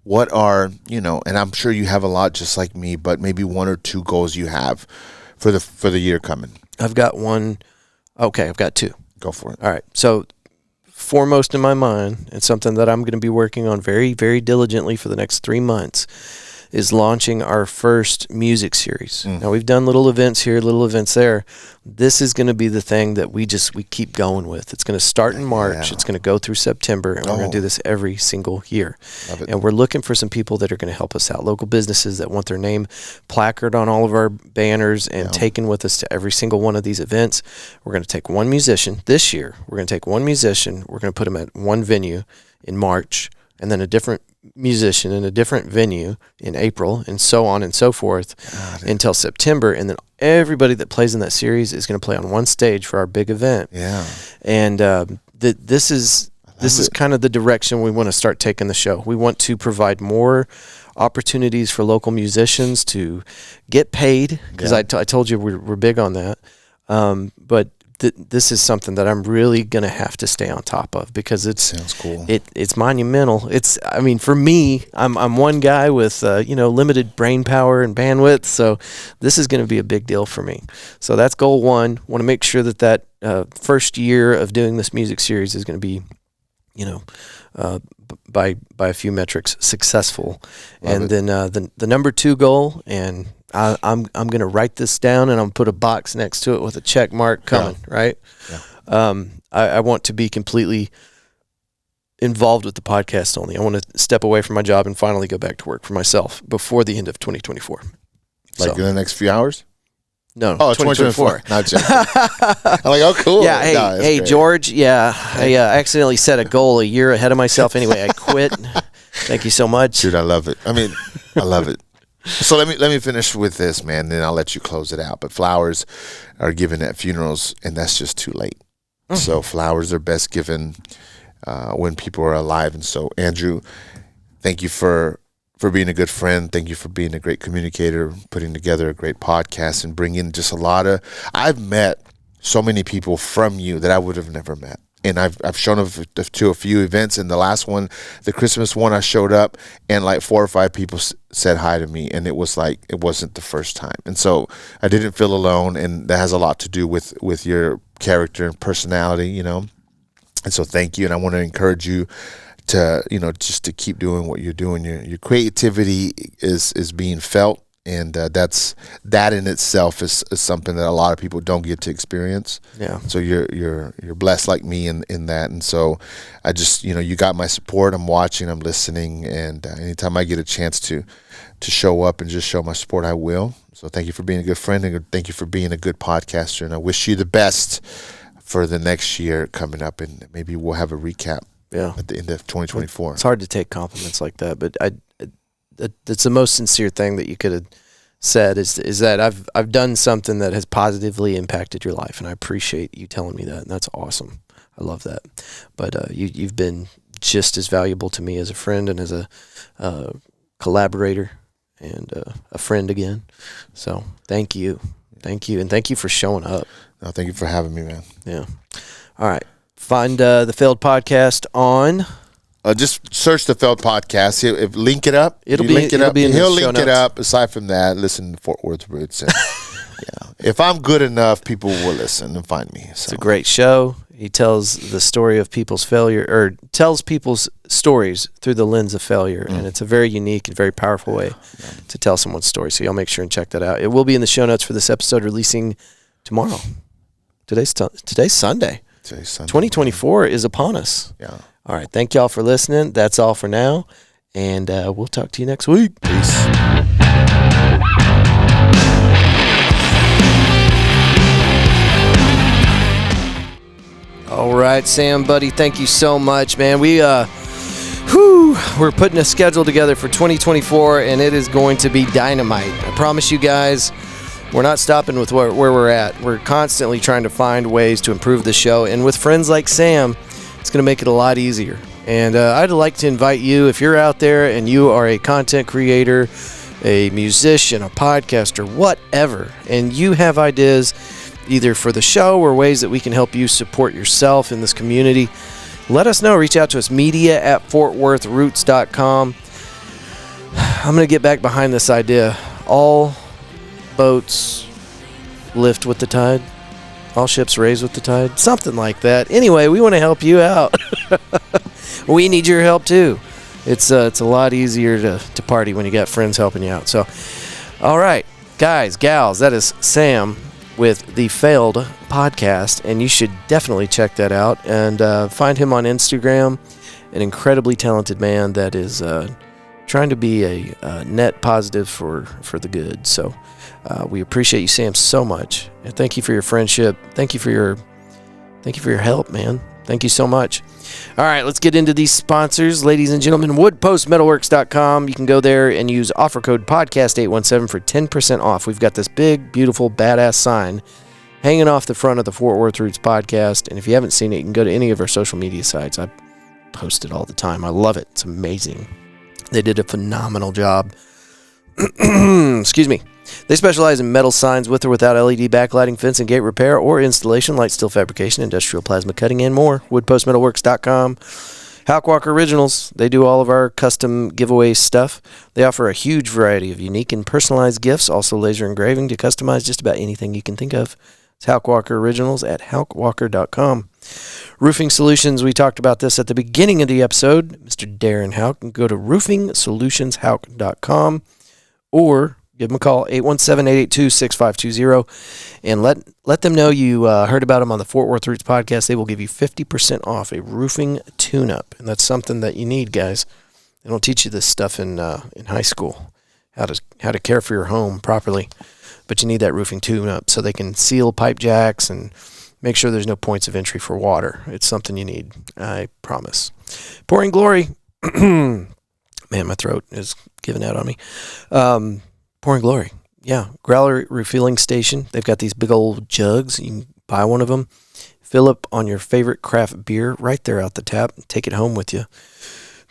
What are, and I'm sure you have a lot just like me, but maybe 1 or 2 goals you have for the year coming. I've got one. Okay, I've got 2. Go for it. All right. So foremost in my mind, and something that I'm going to be working on very, very diligently for the next 3 months, is launching our first music series. Mm. Now, we've done little events here, little events there. This is going to be the thing that we keep going with. It's going to start in March. Yeah. It's going to go through September, and we're going to do this every single year. Love it. And we're looking for some people that are going to help us out, local businesses that want their name placard on all of our banners and taken with us to every single one of these events. We're going to take one musician this year. We're going to take one musician. We're going to put him at one venue in March, and then a different musician in a different venue in April, and so on and so forth until September. And then everybody that plays in that series is going to play on one stage for our big event. Yeah. And this is kind of the direction we want to start taking the show. We want to provide more opportunities for local musicians to get paid, because I told you we're big on that. But this is something that I'm really going to have to stay on top of, because Sounds cool. It's monumental. For me, I'm one guy with limited brain power and bandwidth, so this is going to be a big deal for me. So that's goal one. Want to make sure that first year of doing this music series is going to be, by a few metrics, successful. And then the number 2 goal, and I'm going to write this down, and I'm going to put a box next to it with a check mark coming, right? Yeah. I want to be completely involved with the podcast only. I want to step away from my job and finally go back to work for myself before the end of 2024. In the next few hours? No, 2024. Not joking. I'm like, oh, cool. Yeah, hey, George. Yeah, I accidentally set a goal a year ahead of myself. Anyway, I quit. Thank you so much, dude. I love it. I love it. So let me finish with this, man. Then I'll let you close it out. But flowers are given at funerals, and that's just too late. Mm-hmm. So flowers are best given when people are alive. And so, Andrew, thank you for being a good friend. Thank you for being a great communicator, putting together a great podcast, and bringing just a lot of. I've met so many people from you that I would have never met. And I've shown up to a few events, and the last one, the Christmas one, I showed up, and like 4 or 5 people said hi to me, and it was like it wasn't the first time, and so I didn't feel alone, and that has a lot to do with your character and personality, And so thank you, and I want to encourage you to just to keep doing what you're doing. Your creativity is being felt. And that in itself is something that a lot of people don't get to experience. Yeah. So you're blessed like me in that. And so I just you got my support. I'm watching. I'm listening. And anytime I get a chance to show up and just show my support, I will. So thank you for being a good friend, and thank you for being a good podcaster. And I wish you the best for the next year coming up. And maybe we'll have a recap. Yeah. At the end of 2024. It's hard to take compliments like that, but that's the most sincere thing that you could have said is that I've done something that has positively impacted your life, and I appreciate you telling me that, and that's awesome. I love that. But you've been just as valuable to me as a friend and as a collaborator and a friend again. So thank you, and thank you for showing up. No, thank you for having me, man. Yeah. All right. Find the Failed Podcast on. Just search the Failed Podcast. Link it up. He'll link it up. Aside from that, listen to Fort Worth Roots. And, if I'm good enough, people will listen and find me. So. It's a great show. He tells the story of people's failure, or tells people's stories through the lens of failure, and it's a very unique and very powerful way to tell someone's story. So y'all make sure and check that out. It will be in the show notes for this episode, releasing tomorrow. Today's Sunday. 2024 is upon us. Yeah. All right. Thank y'all for listening. That's all for now. And we'll talk to you next week. Peace. All right, Sam, buddy. Thank you so much, man. We're putting a schedule together for 2024, and it is going to be dynamite. I promise you guys. We're not stopping with where we're at. We're constantly trying to find ways to improve the show. And with friends like Sam, it's going to make it a lot easier. And I'd like to invite you, if you're out there and you are a content creator, a musician, a podcaster, whatever, and you have ideas either for the show or ways that we can help you support yourself in this community, let us know. Reach out to us, media@fortworthroots.com. I'm going to get back behind this idea. All boats lift with the tide, all ships raise with the tide, something like that. Anyway, we want to help you out. We need your help too. It's a lot easier to party when you got friends helping you out. So, all right, guys, gals, that is Sam with the Failed Podcast, and you should definitely check that out and find him on Instagram. An incredibly talented man that is trying to be a net positive for the good. So we appreciate you, Sam, so much, and thank you for your friendship. Thank you for your help, man. Thank you so much. All right, let's get into these sponsors, ladies and gentlemen. WoodPostMetalworks.com. You can go there and use offer code podcast817 for 10% off. We've got this big, beautiful, badass sign hanging off the front of the Fort Worth Roots podcast. And if you haven't seen it, you can go to any of our social media sites. I post it all the time. I love it. It's amazing. They did a phenomenal job. Excuse me. They specialize in metal signs with or without LED backlighting, fence and gate repair or installation, light steel fabrication, industrial plasma cutting, and more. WoodPostMetalworks.com. Houck Walker Originals. They do all of our custom giveaway stuff. They offer a huge variety of unique and personalized gifts, also laser engraving to customize just about anything you can think of. It's Houck Walker Originals at houckwalker.com. Roofing Solutions, we talked about this at the beginning of the episode. Mr. Darren Houck. Go to roofingsolutionsHouck.com or give them a call, 817-882-6520, and let them know you heard about them on the Fort Worth Roots podcast. They will give you 50% off a roofing tune-up, and that's something that you need, guys. They don't teach you this stuff in high school, how to care for your home properly, but you need that roofing tune-up so they can seal pipe jacks and make sure there's no points of entry for water. It's something you need, I promise. Pouring Glory. Man, my throat is giving out on me. Pouring Glory. Yeah. Growler Refilling Station. They've got these big old jugs. You can buy one of them. Fill up on your favorite craft beer right there out the tap. Take it home with you.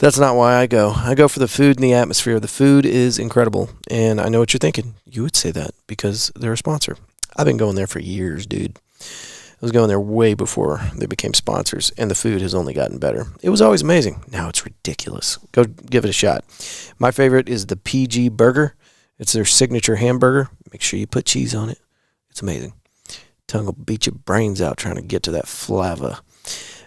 That's not why I go. I go for the food and the atmosphere. The food is incredible. And I know what you're thinking. You would say that because they're a sponsor. I've been going there for years, dude. I was going there way before they became sponsors, and the food has only gotten better. It was always amazing. Now it's ridiculous. Go give it a shot. My favorite is the PG Burger. It's their signature hamburger. Make sure you put cheese on it. It's amazing. Tongue will beat your brains out trying to get to that flava.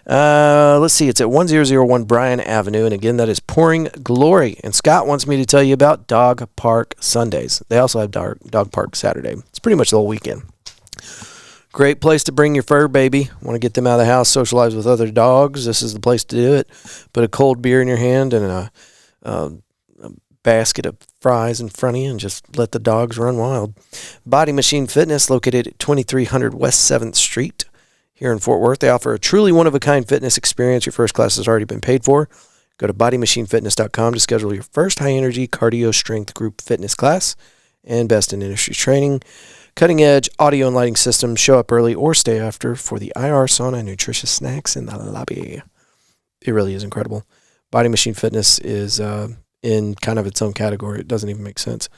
Let's see. It's at 1001 Bryan Avenue, and again, that is Pouring Glory. And Scott wants me to tell you about Dog Park Sundays. They also have Dog Park Saturday. It's pretty much the whole weekend. Great place to bring your fur baby. Want to get them out of the house, socialize with other dogs. This is the place to do it. Put a cold beer in your hand and a basket of fries in front of you and just let the dogs run wild. Body Machine Fitness, located at 2300 West 7th Street here in Fort Worth. They offer a truly one-of-a-kind fitness experience. Your first class has already been paid for. Go to bodymachinefitness.com to schedule your first high-energy cardio strength group fitness class and best in industry training. Cutting-edge audio and lighting systems. Show up early or stay after for the IR sauna and nutritious snacks in the lobby. It really is incredible. Body Machine Fitness is in kind of its own category. It doesn't even make sense.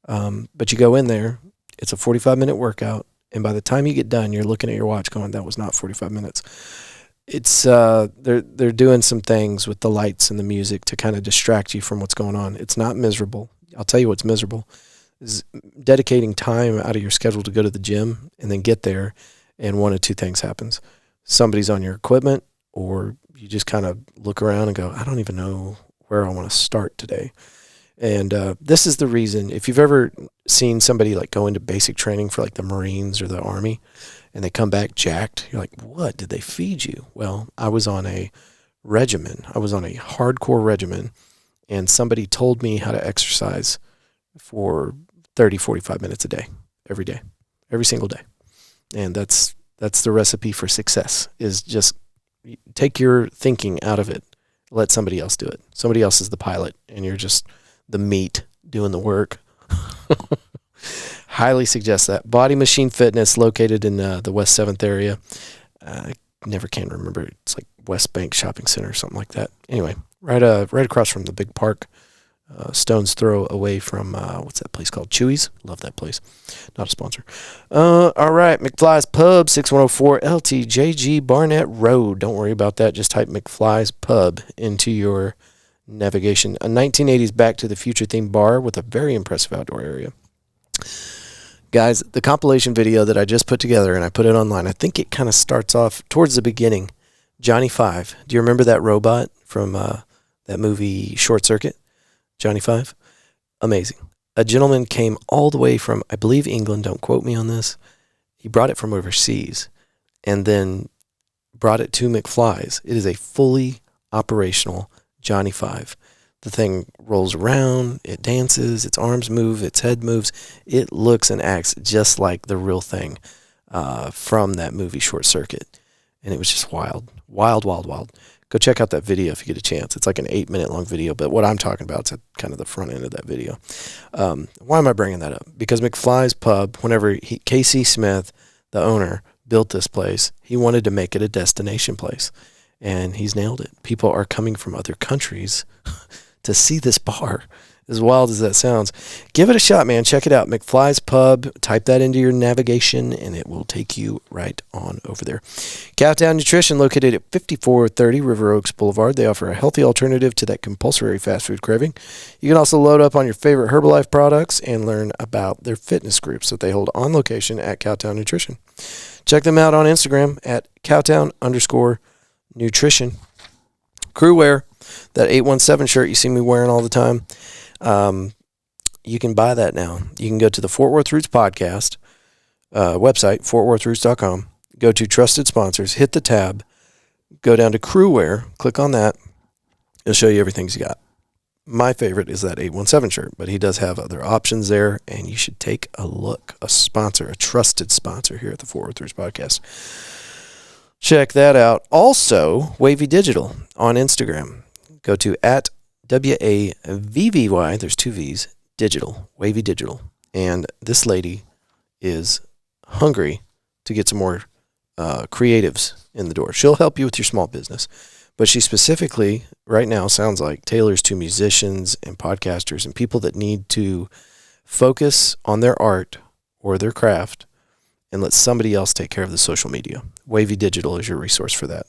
But you go in there, it's a 45-minute workout, and by the time you get done, you're looking at your watch going, that was not 45 minutes. It's they're doing some things with the lights and the music to kind of distract you from what's going on. It's not miserable. I'll tell you what's miserable is dedicating time out of your schedule to go to the gym and then get there, and one of two things happens. Somebody's on your equipment, or you just kind of look around and go, I don't even know where I want to start today. And this is the reason, if you've ever seen somebody like go into basic training for like the Marines or the Army and they come back jacked, you're like, what did they feed you? Well, I was on a regimen. I was on a hardcore regimen, and somebody told me how to exercise for 30, 45 minutes a day, every single day. And that's the recipe for success, is just take your thinking out of it. Let somebody else do it. Somebody else is the pilot, and you're just the meat doing the work. Highly suggest that. Body Machine Fitness, located in the West 7th area. I never can remember. It's like West Bank Shopping Center or something like that. Anyway, right across from the big park. Stone's throw away from, what's that place called? Chewy's. Love that place. Not a sponsor. All right. McFly's Pub, 6104 LTJG Barnett Road. Don't worry about that. Just type McFly's Pub into your navigation. A 1980s Back to the Future themed bar with a very impressive outdoor area. Guys, the compilation video that I just put together and I put it online, I think it kind of starts off towards the beginning. Johnny Five. Do you remember that robot from that movie Short Circuit, Johnny Five. Amazing. A gentleman came all the way from, I believe, England. Don't quote me on this. He brought it from overseas and then brought it to McFly's. It is a fully operational Johnny Five. The thing rolls around, it dances, its arms move, its head moves. It looks and acts just like the real thing from that movie Short Circuit. And it was just wild. Wild, wild, wild. Go check out that video if you get a chance. It's like an 8-minute long video, but what I'm talking about is at kind of the front end of that video. Why am I bringing that up? Because McFly's Pub, whenever Casey Smith, the owner, built this place, he wanted to make it a destination place. And he's nailed it. People are coming from other countries to see this bar. As wild as that sounds, give it a shot, man. Check it out. McFly's Pub. Type that into your navigation, and it will take you right on over there. Cowtown Nutrition, located at 5430 River Oaks Blvd. They offer a healthy alternative to that compulsory fast food craving. You can also load up on your favorite Herbalife products and learn about their fitness groups that they hold on location at Cowtown Nutrition. Check them out on Instagram at Cowtown_nutrition. Crew wear, that 817 shirt you see me wearing all the time. You can buy that now. You can go to the Fort Worth Roots podcast website, fortworthroots.com. Go to Trusted Sponsors, hit the tab, go down to Crew Wear, click on that. It'll show you everything he's got. My favorite is that 817 shirt, but he does have other options there, and you should take a look. A sponsor, a trusted sponsor here at the Fort Worth Roots podcast. Check that out. Also, WAVVY Digital on Instagram. Go to at WAVVY, there's 2 V's, digital, WAVVY Digital. And this lady is hungry to get some more creatives in the door. She'll help you with your small business. But she specifically, right now, sounds like tailors to musicians and podcasters and people that need to focus on their art or their craft and let somebody else take care of the social media. WAVVY Digital is your resource for that.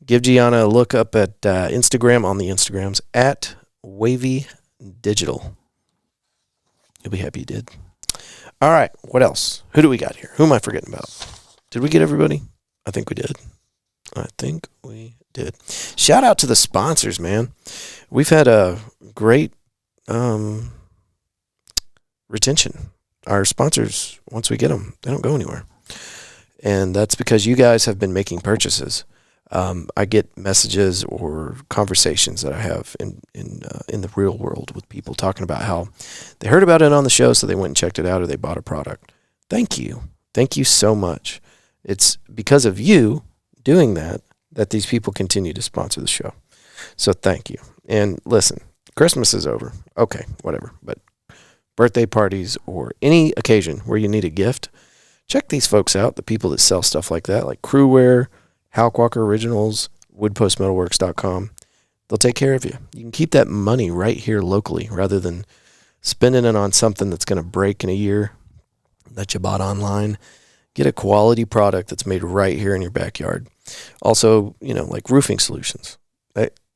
Give Gianna a look up at Instagram on the Instagrams at WAVVY Digital. You'll be happy you did. All right, what else? Who do we got here? Who am I forgetting about? Did we get everybody? I think we did. Shout out to the sponsors, man. We've had a great retention. Our sponsors, once we get them, they don't go anywhere. And that's because you guys have been making purchases. I get messages or conversations that I have in the real world with people talking about how they heard about it on the show, so they went and checked it out, or they bought a product. Thank you. Thank you so much. It's because of you doing that these people continue to sponsor the show. So thank you. And listen, Christmas is over. Okay, whatever. But birthday parties or any occasion where you need a gift, check these folks out, the people that sell stuff like that, like Crew Wear, Halk Walker Originals, woodpostmetalworks.com. They'll take care of you. You can keep that money right here locally rather than spending it on something that's going to break in a year that you bought online. Get a quality product that's made right here in your backyard. Also, like Roofing Solutions.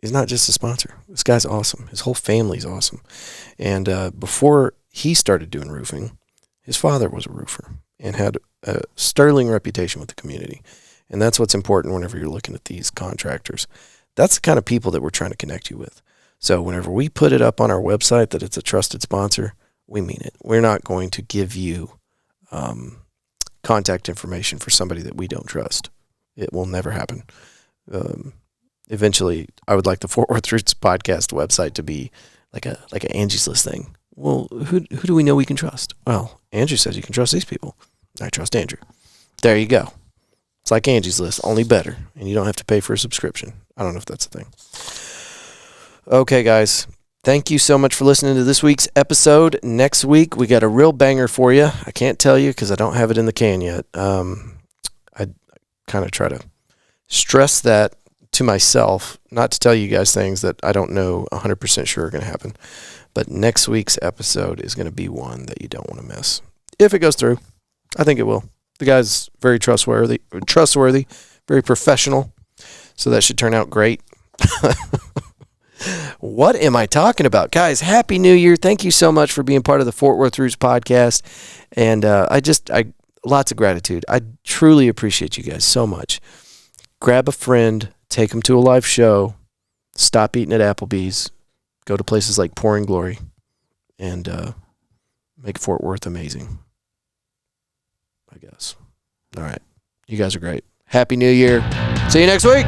He's not just a sponsor. This guy's awesome. His whole family's awesome. And before he started doing roofing, his father was a roofer and had a sterling reputation with the community. And that's what's important whenever you're looking at these contractors. That's the kind of people that we're trying to connect you with. So whenever we put it up on our website that it's a trusted sponsor, we mean it. We're not going to give you contact information for somebody that we don't trust. It will never happen. Eventually, I would like the Fort Worth Roots podcast website to be like a Angie's List thing. Well, who do we know we can trust? Well, Andrew says you can trust these people. I trust Andrew. There you go. It's like Angie's List, only better, and you don't have to pay for a subscription. I don't know if that's a thing. Okay, guys. Thank you so much for listening to this week's episode. Next week, we got a real banger for you. I can't tell you because I don't have it in the can yet. I kind of try to stress that to myself, not to tell you guys things that I don't know 100% sure are going to happen. But next week's episode is going to be one that you don't want to miss. If it goes through, I think it will. The guy's very trustworthy, very professional, so that should turn out great. What am I talking about? Guys, Happy New Year. Thank you so much for being part of the Fort Worth Roots podcast. And I lots of gratitude. I truly appreciate you guys so much. Grab a friend, take them to a live show, stop eating at Applebee's, go to places like Pouring Glory, and make Fort Worth amazing, I guess. All right. You guys are great. Happy New Year. See you next week.